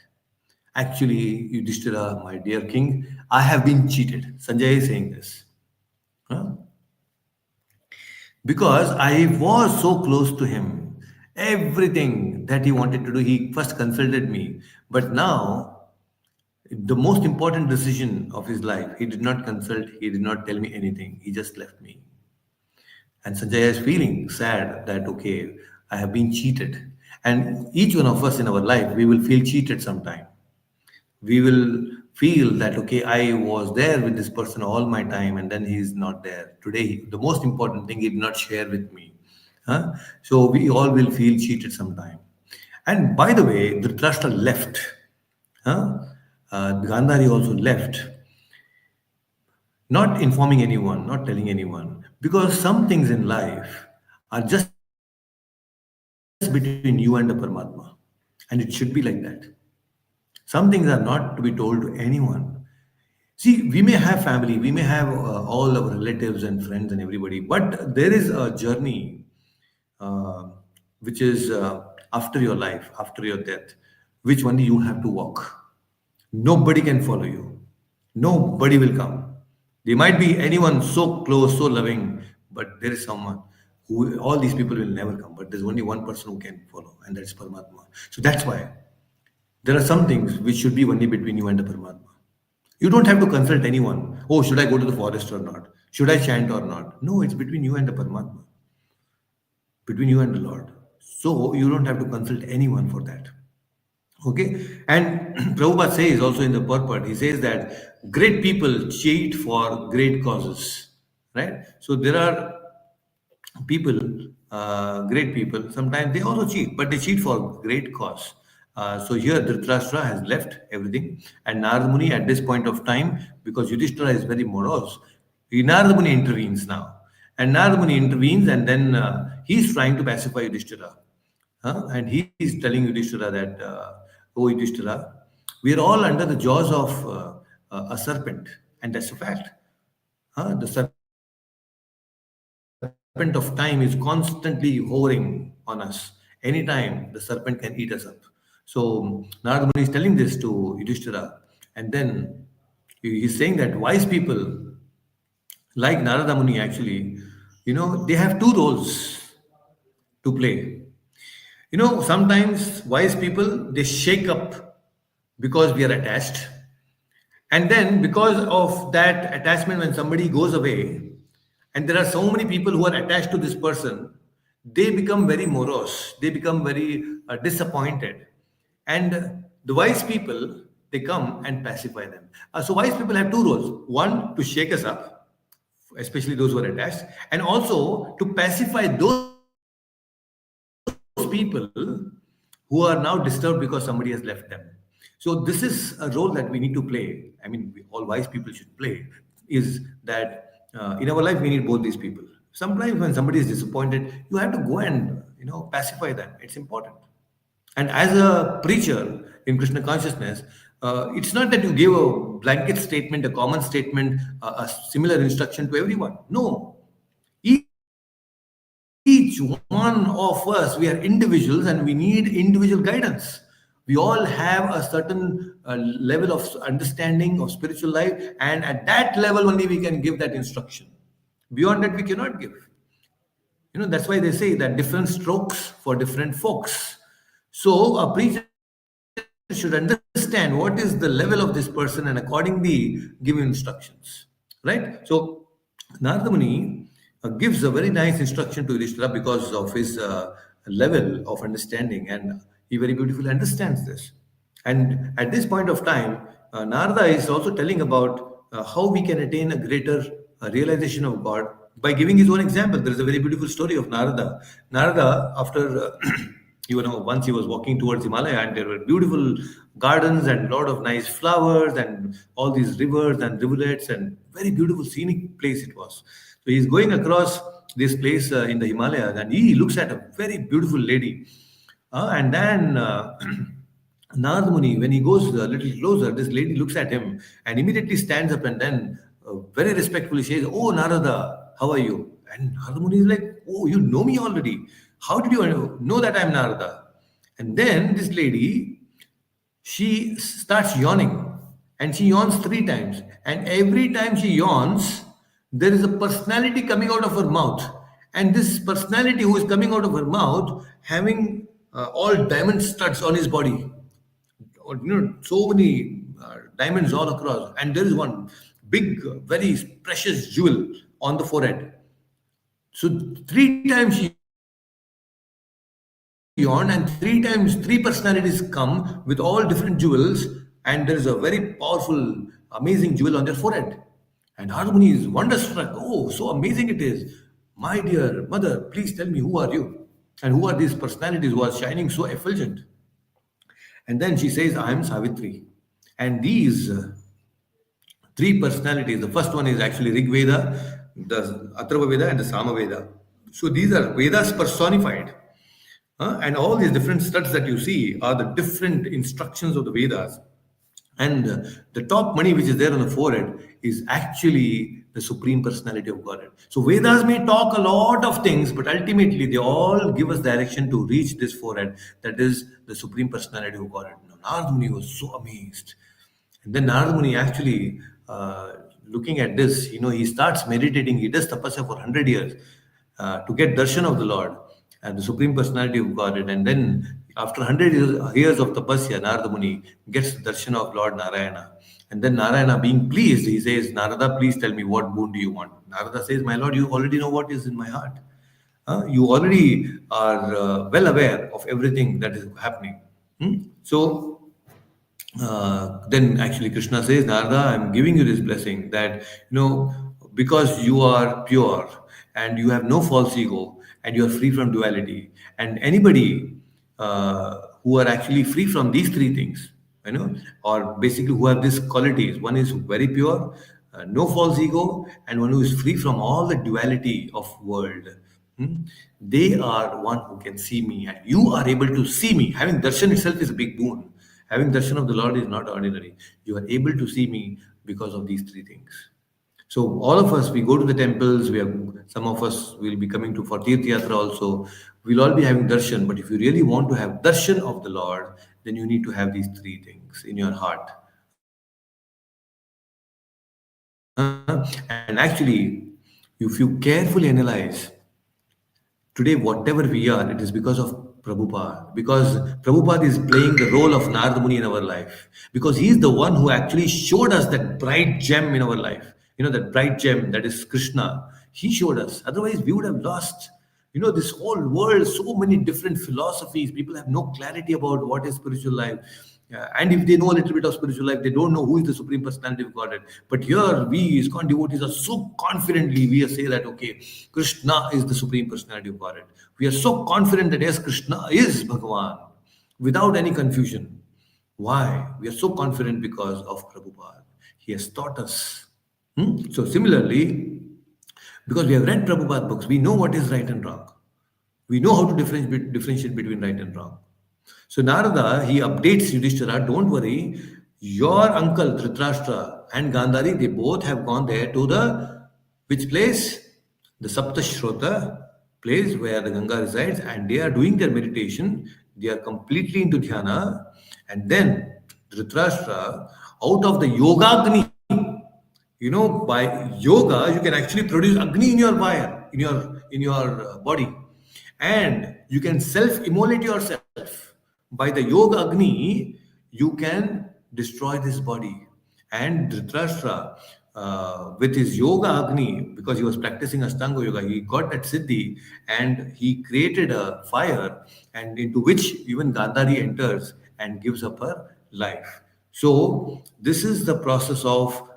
actually, Yudhishthira, my dear king, I have been cheated. Sanjaya is saying this. Huh? Because I was so close to him. Everything that he wanted to do, he first consulted me. But now, the most important decision of his life, he did not consult, he did not tell me anything. He just left me. And Sanjay is feeling sad that, okay, I have been cheated. And each one of us in our life, we will feel cheated sometime. We will feel that, okay, I was there with this person all my time and then he's not there. Today, the most important thing he did not share with me. Huh? So we all will feel cheated sometime. And by the way, the Dhritarashtra left. Huh? Gandhari also left, not informing anyone, not telling anyone, because some things in life are just between you and the Paramatma, and it should be like that. Some things are not to be told to anyone. See, we may have family, we may have all our relatives and friends and everybody, but there is a journey uh, which is after your life, after your death, which only you have to walk. Nobody can follow you. Nobody will come. There might be anyone so close, so loving, but there is someone who all these people will never come. But there's only one person who can follow, and that's Paramatma. So that's why there are some things which should be only between you and the Paramatma. You don't have to consult anyone. Oh, should I go to the forest or not? Should I chant or not? No, it's between you and the Paramatma, between you and the Lord. So you don't have to consult anyone for that. Okay, and Prabhupada says also in the purport, he says that great people cheat for great causes, right? So there are people, great people, sometimes they also cheat, but they cheat for great cause. So here Dhritarashtra has left everything, and Narada Muni at this point of time, because Yudhishthira is very morose, Narada Muni intervenes now. And Narada Muni intervenes, and then he's trying to pacify Yudhishthira. And he's telling Yudhishthira that, oh Yudhishthira, we are all under the jaws of a serpent, and that's a fact. The serpent of time is constantly hovering on us. Anytime the serpent can eat us up. So Narada Muni is telling this to Yudhishthira, and then he's saying that wise people like Narada Muni actually, they have two roles to play. Sometimes wise people they shake up because we are attached, and then because of that attachment, when somebody goes away, and there are so many people who are attached to this person, they become very morose, they become very disappointed. And the wise people, they come and pacify them. So wise people have two roles: one, to shake us up, especially those who are attached, and also to pacify those people who are now disturbed because somebody has left them. So this is a role that we need to play. I mean, all wise people should play. Is that in our life we need both these people. Sometimes when somebody is disappointed, you have to go and pacify them. It's important. And as a preacher in Krishna consciousness, it's not that you give a blanket statement, a common statement, a similar instruction to everyone. No, each one of us, we are individuals and we need individual guidance. We all have a certain level of understanding of spiritual life, and at that level only we can give that instruction. Beyond that, we cannot give. That's why they say that different strokes for different folks. So a preacher should understand what is the level of this person and accordingly give instructions, right? So Narada Muni gives a very nice instruction to Yudhishthira because of his level of understanding, and he very beautifully understands this. And at this point of time, Narada is also telling about how we can attain a greater realization of God by giving his own example. There is a very beautiful story of Narada. Narada, after once he was walking towards Himalaya, and there were beautiful gardens and a lot of nice flowers and all these rivers and rivulets and very beautiful scenic place it was. So he's going across this place in the Himalayas, and he looks at a very beautiful lady. And then Narada Muni, when he goes a little closer, this lady looks at him and immediately stands up and then very respectfully says, "Oh, Narada, how are you?" And Narada Muni is like, "Oh, you know me already. How did you know that I'm Narada?" And then this lady, she starts yawning, and she yawns 3 times. And every time she yawns, there is a personality coming out of her mouth. And this personality who is coming out of her mouth having all diamond studs on his body, so many diamonds all across, and there is one big very precious jewel on the forehead. So 3 times she yawned, and 3 times 3 personalities come with all different jewels on their forehead. and there is a very powerful, amazing jewel on their forehead. And Narada Muni is wonderstruck. Oh, so amazing it is. My dear mother, please tell me, who are you? And who are these personalities who are shining so effulgent? And then she says, I am Savitri. And these three personalities, the first one is actually Rig Veda, the Atharva Veda, and the Sama Veda. So these are Vedas personified. And all these different studs that you see are the different instructions of the Vedas. And the top money which is there on the forehead is actually the Supreme Personality of Godhead. So Vedas may talk a lot of things, but ultimately they all give us direction to reach this forehead, that is the Supreme Personality of Godhead. Now, Narada Muni was so amazed. And then Narada Muni actually, looking at this, he starts meditating. He does tapasya for 100 years to get darshan of the Lord and the Supreme Personality of Godhead. And then after 100 years of tapasya, Narada Muni gets the darshan of Lord Narayana. And then Narayana, being pleased, he says, Narada, please tell me, what boon do you want? Narada says, my Lord, you already know what is in my heart. You already are well aware of everything that is happening. So then actually Krishna says, Narada, I'm giving you this blessing that, because you are pure and you have no false ego and you are free from duality, and anybody who are actually free from these three things, or basically who have these qualities, one is very pure, no false ego, and one who is free from all the duality of world. They are one who can see me, and you are able to see me. Having darshan itself is a big boon. Having darshan of the Lord is not ordinary. You are able to see me because of these three things. So all of us, we go to the temples. Some of us will be coming to for Tirth Yatra also. We'll all be having darshan. But if you really want to have darshan of the Lord, then you need to have these three things in your heart. And actually, if you carefully analyze, today, whatever we are, it is because of Prabhupada. Because Prabhupada is playing the role of Narada Muni in our life. Because he is the one who actually showed us that bright gem in our life. That bright gem that is Krishna. He showed us. Otherwise, we would have lost. This whole world, so many different philosophies. People have no clarity about what is spiritual life. And if they know a little bit of spiritual life, they don't know who is the Supreme Personality of Godhead. But here, we, ISKCON devotees, are so confidently, we say that, okay, Krishna is the Supreme Personality of Godhead. We are so confident that, yes, Krishna is Bhagavan, without any confusion. Why? We are so confident because of Prabhupada. He has taught us. So similarly, because we have read Prabhupada books, we know what is right and wrong. We know how to differentiate between right and wrong. So Narada, he updates Yudhishthira, don't worry, your uncle Dhritarashtra and Gandhari, they both have gone there to the, which place? The Saptashrota place where the Ganga resides, and they are doing their meditation. They are completely into dhyana. And then Dhritarashtra, out of the Yogagni, by yoga, you can actually produce Agni in your fire, in your body. And you can self-immolate yourself. By the yoga Agni, you can destroy this body. And Dhritarashtra, with his yoga Agni, because he was practicing Ashtanga Yoga, he got that siddhi and he created a fire, and into which even Gandhari enters and gives up her life. So this is the process of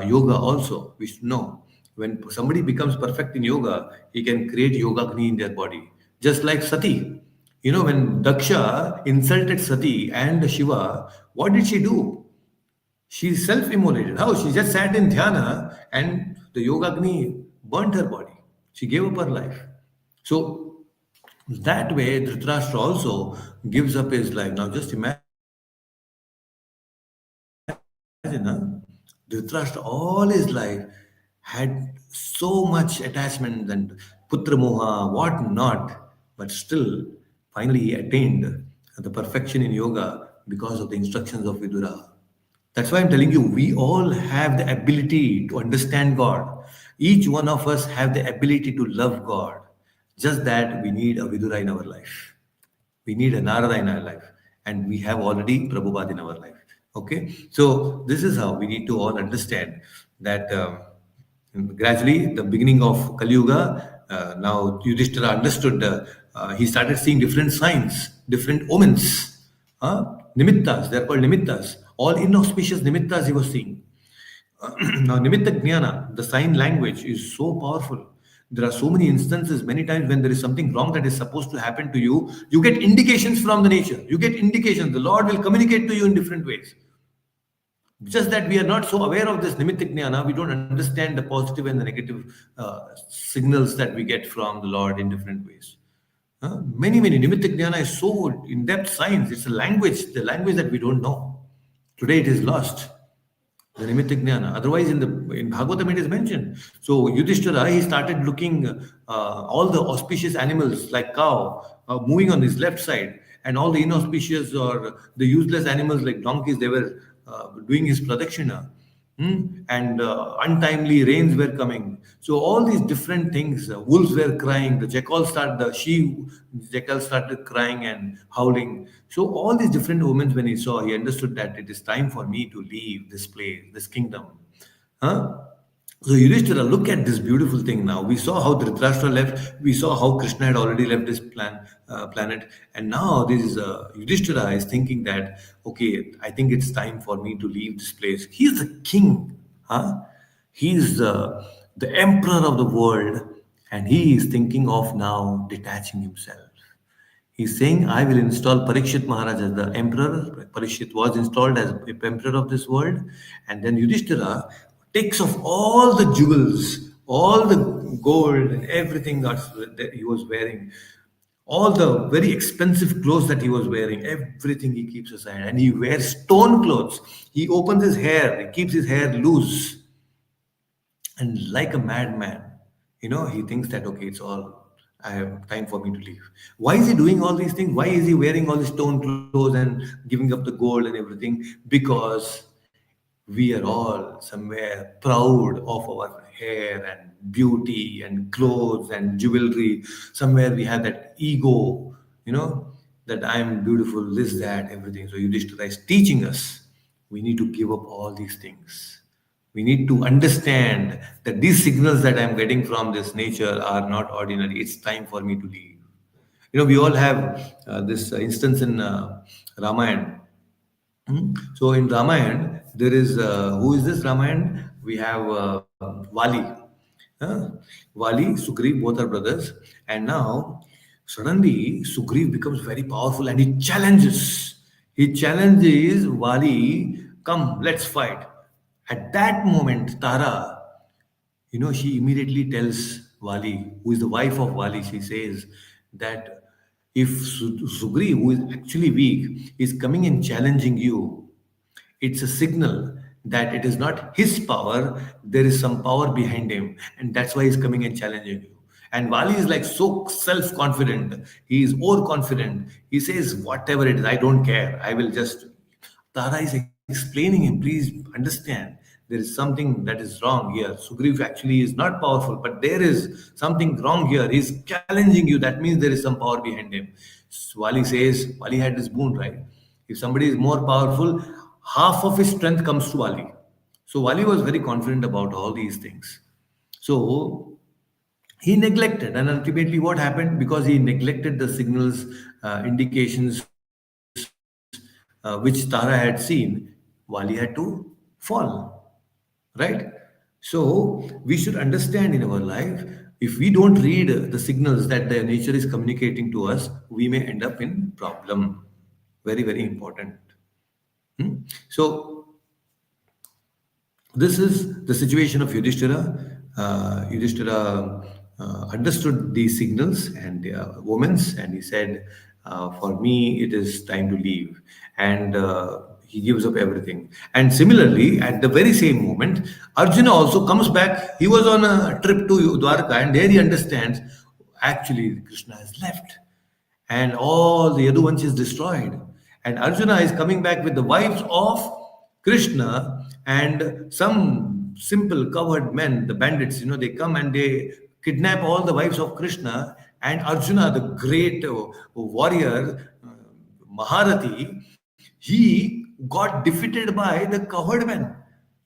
yoga also. We should know. When somebody becomes perfect in yoga, he can create yoga Agni in their body. Just like Sati. When Daksha insulted Sati and Shiva, what did she do? She self-immolated. How? She just sat in dhyana and the Yogagni burnt her body. She gave up her life. So that way, Dhritarashtra also gives up his life. Now just imagine, Dhritarashtra all his life had so much attachment and putra moha, what not, but still, finally he attained the perfection in yoga because of the instructions of Vidura. That's why I'm telling you, we all have the ability to understand God. Each one of us have the ability to love God. Just that we need a Vidura in our life. We need a Narada in our life. And we have already Prabhupada in our life. Okay? So this is how we need to all understand that gradually, the beginning of Kali Yuga, now Yudhishthira understood, he started seeing different signs, different omens. nimittas. They're called nimittas. All inauspicious nimittas he was seeing. Now, nimitta jnana, the sign language, is so powerful. There are so many instances, many times when there is something wrong that is supposed to happen to you, you get indications from the nature. You get indications. The Lord will communicate to you in different ways. Just that we are not so aware of this nimitta jnana, we don't understand the positive and the negative signals that we get from the Lord in different ways. Many nimitta jnana is so in-depth science. It's a language, the language that we don't know. Today it is lost. The nimitta jnana. Otherwise, in Bhagavatam it is mentioned. So Yudhishthira, he started looking all the auspicious animals like cow moving on his left side, and all the inauspicious or the useless animals like donkeys, they were doing his pradakshina. And untimely rains were coming. So all these different things, wolves were crying. The she jackal started crying and howling. So all these different moments when he saw, he understood that it is time for me to leave this place, this kingdom. Huh? So Yudhishthira, look at this beautiful thing now. We saw how Dhritarashtra left. We saw how Krishna had already left this planet. And now this Yudhishthira is thinking that, okay, I think it's time for me to leave this place. He's the king. Huh? He's the emperor of the world. And he is thinking of now detaching himself. He's saying, I will install Parikshit Maharaj as the emperor. Parikshit was installed as emperor of this world. And then Yudhishthira takes off all the jewels, all the gold and everything that he was wearing, all the very expensive clothes that he was wearing, everything he keeps aside. And he wears stone clothes. He opens his hair, he keeps his hair loose. And like a madman, he thinks that, okay, it's all, I have time for me to leave. Why is he doing all these things? Why is he wearing all these stone clothes and giving up the gold and everything? Because we are all somewhere proud of our hair and beauty and clothes and jewelry. Somewhere we have that ego, that I'm beautiful, this, that, everything. So Yudhishthira is teaching us we need to give up all these things. We need to understand that these signals that I'm getting from this nature are not ordinary. It's time for me to leave. We all have this instance in Ramayana. So in Ramayana, there is who is this Ramayana? We have Vali. Huh? Vali, Sugriv, both are brothers. And now, suddenly, Sugriv becomes very powerful and he challenges. He challenges Vali, come, let's fight. At that moment, Tara, she immediately tells Vali, who is the wife of Vali, she says that if Sugriv, who is actually weak, is coming and challenging you, it's a signal that it is not his power, there is some power behind him, and that's why he's coming and challenging you. And Vali is like so self confident, he is overconfident. He says, whatever it is, I don't care, I will just. Tara is explaining him, please understand. There is something that is wrong here. Sugriv actually is not powerful, but there is something wrong here. He's challenging you. That means there is some power behind him. Wali says, Wali had this boon, right? If somebody is more powerful, half of his strength comes to Wali. So Wali was very confident about all these things. So he neglected, and ultimately what happened? Because he neglected the signals, indications which Tara had seen, Wali had to fall. Right? So we should understand in our life, if we don't read the signals that the nature is communicating to us, we may end up in problem. Very important. So this is the situation of Yudhishthira. Yudhishthira understood these signals and omens, and he said, for me, it is time to leave. And he gives up everything. And similarly, at the very same moment, Arjuna also comes back. He was on a trip to Dwarka, and there he understands, actually, Krishna has left. And all the Yaduvansh is destroyed. And Arjuna is coming back with the wives of Krishna, and some simple cowherd men, the bandits, they come and they kidnap all the wives of Krishna. And Arjuna, the great warrior, Maharati, he got defeated by the cowherd men.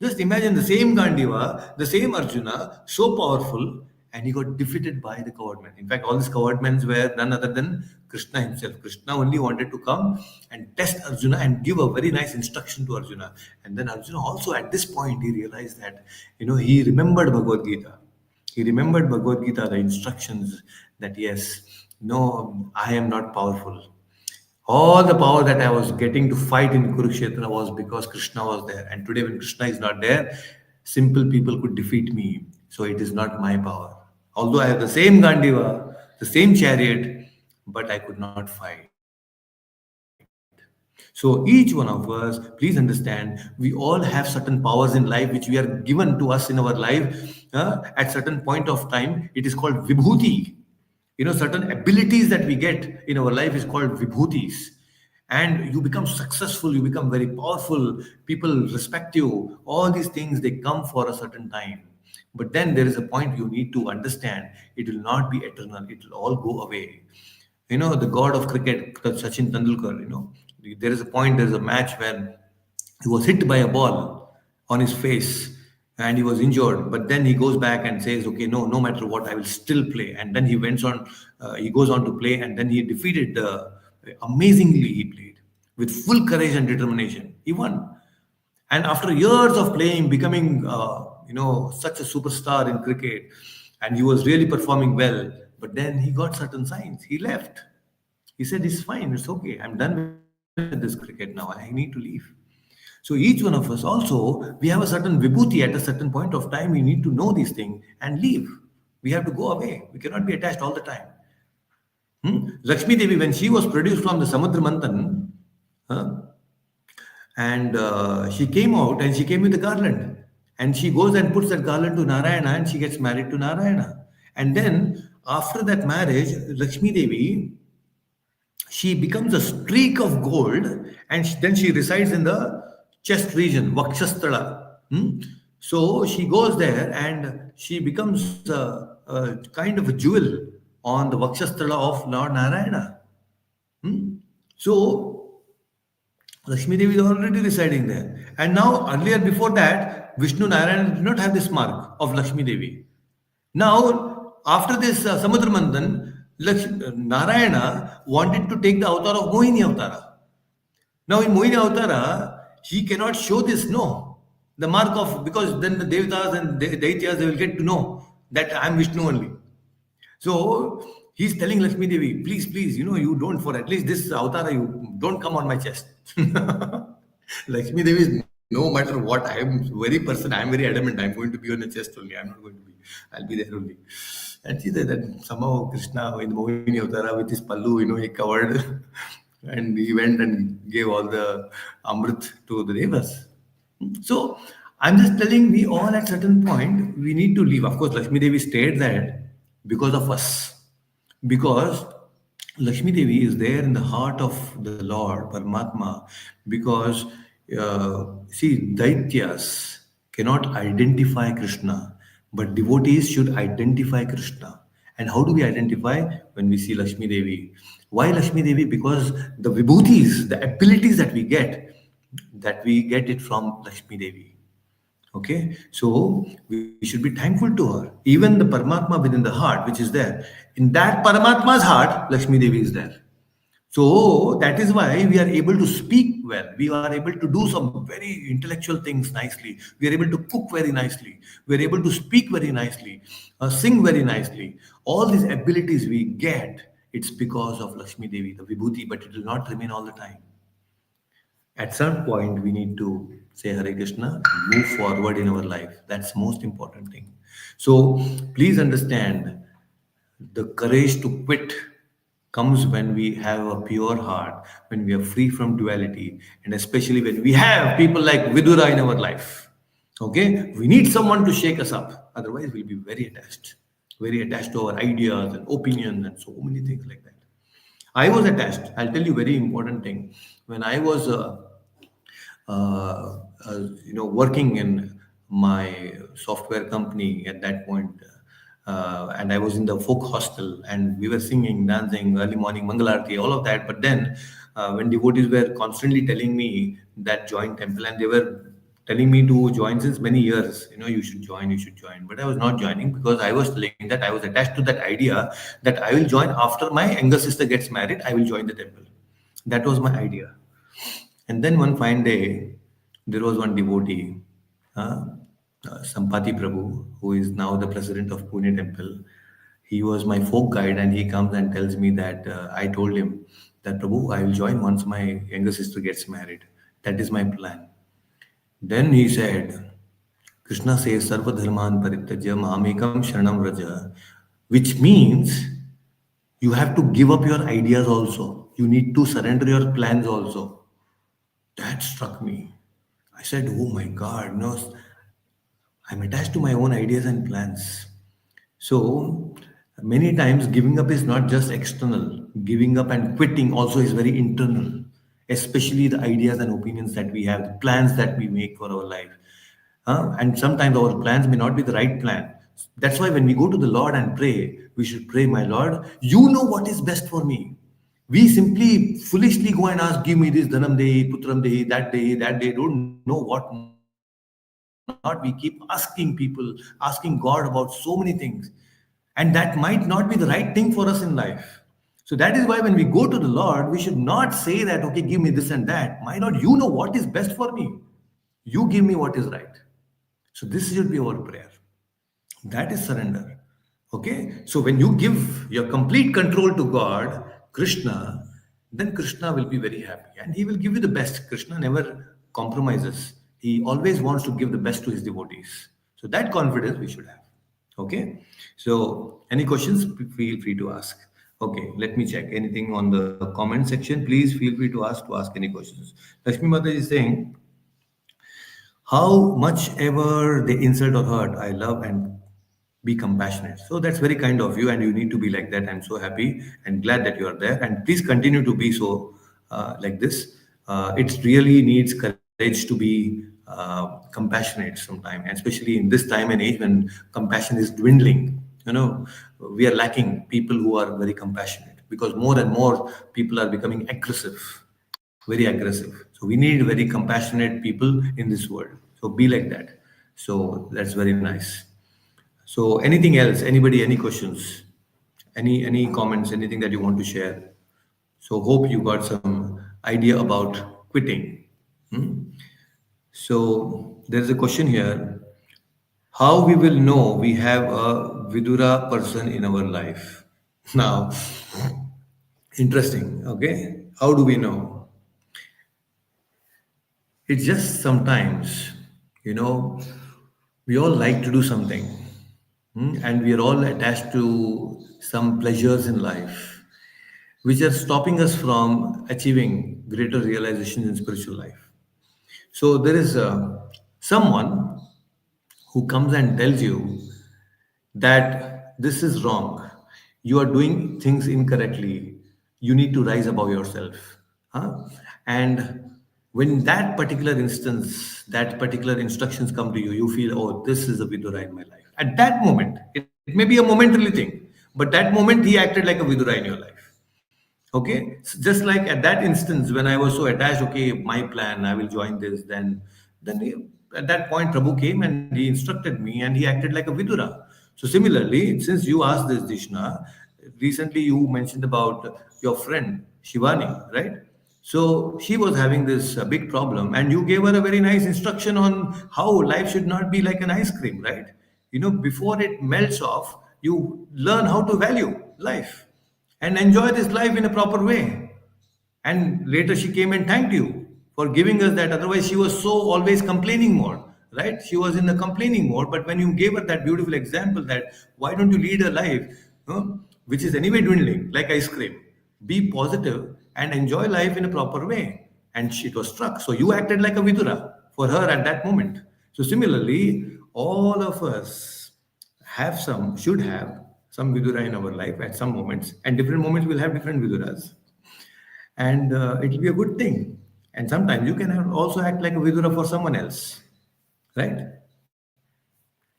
Just imagine the same Gandiva, the same Arjuna, so powerful, and he got defeated by the coward men. In fact, all these coward men were none other than Krishna himself. Krishna only wanted to come and test Arjuna and give a very nice instruction to Arjuna. And then Arjuna also at this point he realized that, he remembered Bhagavad Gita. He remembered Bhagavad Gita, the instructions that yes, no, I am not powerful. All the power that I was getting to fight in Kurukshetra was because Krishna was there. And today, when Krishna is not there, simple people could defeat me. So it is not my power. Although I have the same Gandiva, the same chariot, but I could not fight. So each one of us, please understand, we all have certain powers in life which we are given to us in our life. At certain point of time, it is called vibhuti. Certain abilities that we get in our life is called vibhutis, and you become successful, you become very powerful, people respect you. All these things, they come for a certain time, but then there is a point you need to understand, it will not be eternal, it will all go away. The god of cricket, Sachin Tendulkar, there is a point, there is a match when he was hit by a ball on his face and he was injured, but then he goes back and says, okay, no matter what, I will still play. And then he goes on to play, and then he defeated, amazingly he played with full courage and determination, he won. And after years of playing, becoming, such a superstar in cricket, and he was really performing well, but then he got certain signs, he left. He said, it's fine, it's okay, I'm done with this cricket now, I need to leave. So each one of us also, we have a certain vibhuti. At a certain point of time, we need to know these things and leave. We have to go away. We cannot be attached all the time. Lakshmi Devi, when she was produced from the Samudra Manthan, and she came out and she came with a garland. And she goes and puts that garland to Narayana and she gets married to Narayana. And then after that marriage, Lakshmi Devi, she becomes a streak of gold, and then she resides in the chest region, Vakshasthala. So she goes there and she becomes a kind of a jewel on the Vakshasthala of Lord Narayana. So Lakshmi Devi is already residing there. And now, earlier before that, Vishnu Narayana did not have this mark of Lakshmi Devi. Now, after this Samudra Manthan, Narayana wanted to take the avatar of Mohini Avatara. Now, in Mohini Avatara, he cannot show this, no, the mark of, because then the Devatas and Daityas, they will get to know that I am Vishnu only. So he's telling Lakshmi Devi, please, you don't, for at least this avatar, you don't come on my chest. Lakshmi Devi is, no matter what, I am very adamant, I'm going to be on the chest only, I'm not going to be, I'll be there only. And she said that somehow Krishna in Mohini Avatara with his pallu, he covered and he went and gave all the Amrit to the Devas. So I'm just telling, we all at certain point, we need to leave. Of course, Lakshmi Devi stayed there because of us. Because Lakshmi Devi is there in the heart of the Lord, Paramatma, because, see, Daityas cannot identify Krishna, but devotees should identify Krishna. And how do we identify? When we see Lakshmi Devi. Why Lakshmi Devi? Because the vibhutis, the abilities that we get it from Lakshmi Devi. Okay, so we should be thankful to her. Even the Paramatma within the heart, which is there, in that Paramatma's heart, Lakshmi Devi is there. So that is why we are able to speak well. We are able to do some very intellectual things nicely. We are able to cook very nicely. We are able to speak very nicely, sing very nicely. All these abilities we get, it's because of Lakshmi Devi, the Vibhuti, but it will not remain all the time. At some point, we need to say Hare Krishna, move forward in our life. That's most important thing. So please understand, the courage to quit comes when we have a pure heart, when we are free from duality, and especially when we have people like Vidura in our life. Okay, we need someone to shake us up. Otherwise, we'll be very attached to our ideas and opinions and so many things like that. I was attached. I'll tell you very important thing. When I was working in my software company at that point, and I was in the folk hostel, and we were singing, dancing, early morning Mangalarti, all of that. But then, when devotees were constantly telling me that join temple, and they were telling me to join since many years. You should join, you should join. But I was not joining because I was telling that I was attached to that idea that I will join after my younger sister gets married, I will join the temple. That was my idea. And then one fine day, there was one devotee, uh, Sampati Prabhu, who is now the president of Pune Temple. He was my folk guide, and he comes and tells me that I told him that Prabhu, I will join once my younger sister gets married. That is my plan. Then he said, Krishna says, Sarva Dharman Parityajya Mahamekam Sharanam Vraja, which means you have to give up your ideas also. You need to surrender your plans also. That struck me. I said, oh my God, no, I'm attached to my own ideas and plans. So many times giving up is not just external. Giving up and quitting also is very internal, especially the ideas and opinions that we have, the plans that we make for our life. And sometimes our plans may not be the right plan. That's why when we go to the Lord and pray, we should pray, my Lord, you know what is best for me. We simply foolishly go and ask, give me this dhanam dehi, putram dehi, that day, don't know what not. We keep asking people, asking God about so many things. And that might not be the right thing for us in life. So that is why when we go to the Lord, we should not say that, okay, give me this and that. My Lord, you know what is best for me. You give me what is right. So this should be our prayer. That is surrender. Okay? So when you give your complete control to God, Krishna, then Krishna will be very happy and he will give you the best. Krishna never compromises. He always wants to give the best to his devotees. So that confidence we should have. Okay? So any questions, feel free to ask. Okay, let me check. Anything on the comment section, please feel free to ask any questions. Lakshmi Mata is saying, how much ever they insult or hurt, I love and be compassionate. So that's very kind of you, and you need to be like that. I'm so happy and glad that you are there, and please continue to be so like this. It really needs courage to be compassionate sometime, and especially in this time and age when compassion is dwindling. We are lacking people who are very compassionate because more and more people are becoming aggressive, very aggressive. So we need very compassionate people in this world. So be like that. So that's very nice. So anything else? Anybody? Any questions? Any comments? Anything that you want to share? So hope you got some idea about quitting. Hmm? So there's a question here. How we will know we have a Vidura person in our life? Now, interesting. Okay, how do we know? It's just sometimes, you know, we all like to do something, and we are all attached to some pleasures in life, which are stopping us from achieving greater realizations in spiritual life. So there is someone who comes and tells you that this is wrong, you are doing things incorrectly, you need to rise above yourself. Huh? And when that particular instance, that particular instructions come to you, you feel, oh, this is a Vidura in my life. At that moment, it may be a momentary thing, but that moment he acted like a Vidura in your life. Okay, just like at that instance when I was so attached, okay, my plan, I will join this, then at that point Prabhu came and he instructed me and he acted like a Vidura. So similarly, since you asked this, Dishna, recently you mentioned about your friend Shivani, right? So she was having this big problem, and you gave her a very nice instruction on how life should not be like an ice cream, right? Before it melts off, you learn how to value life and enjoy this life in a proper way. And later she came and thanked you for giving us that. Otherwise, she was so always complaining mode, right? She was in the complaining mode. But when you gave her that beautiful example that why don't you lead a life, which is anyway dwindling, like ice cream, be positive and enjoy life in a proper way. And she was struck. So you acted like a Vidura for her at that moment. So similarly, all of us should have some Vidura in our life at some moments, and different moments will have different Viduras, and it will be a good thing. And sometimes you can also act like a Vidura for someone else, right?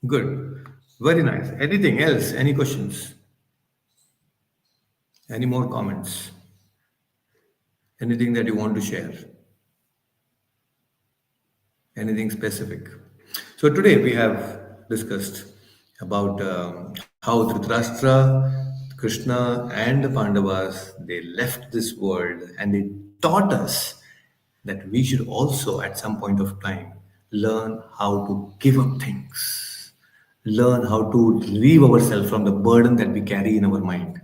Good, very nice. Anything else? Any questions? Any more comments? Anything that you want to share? Anything specific? So today we have discussed about how Dhritarashtra, Krishna, and the Pandavas they left this world and they taught us that we should also, at some point of time, learn how to give up things, learn how to relieve ourselves from the burden that we carry in our mind.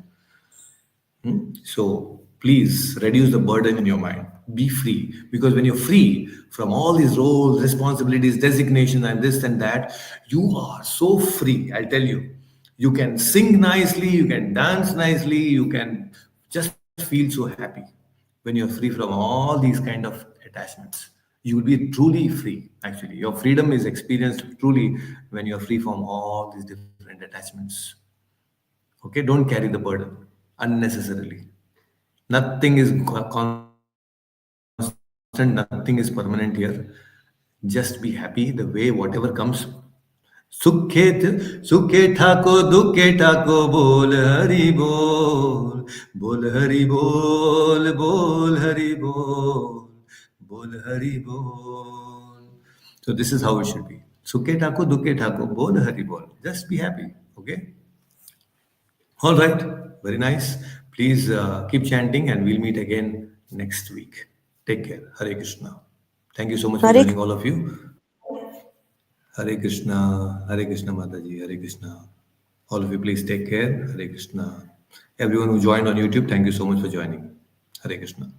So please reduce the burden in your mind. Be free. Because when you're free from all these roles, responsibilities, designations, and this and that, you are so free. I'll tell you. You can sing nicely, you can dance nicely, you can just feel so happy when you're free from all these kind of attachments. You will be truly free, actually. Your freedom is experienced truly when you're free from all these different attachments. Okay, don't carry the burden unnecessarily. Nothing is constant, nothing is permanent here. Just be happy the way whatever comes. सुखे सुखे ठाको दुखे ठाको बोल हरि बोल हरि बोल हरि बोल. So this is how it should be. Sukhe ठाको दुखे ठाको बोल हरि बोल. Just be happy. Okay. All right, very nice. Please keep chanting, and we'll meet again next week. Take care. Hare Krishna. Thank you so much for Hare joining, all of you. Hare Krishna Mataji, Hare Krishna. All of you, please take care. Hare Krishna. Everyone who joined on YouTube, thank you so much for joining. Hare Krishna.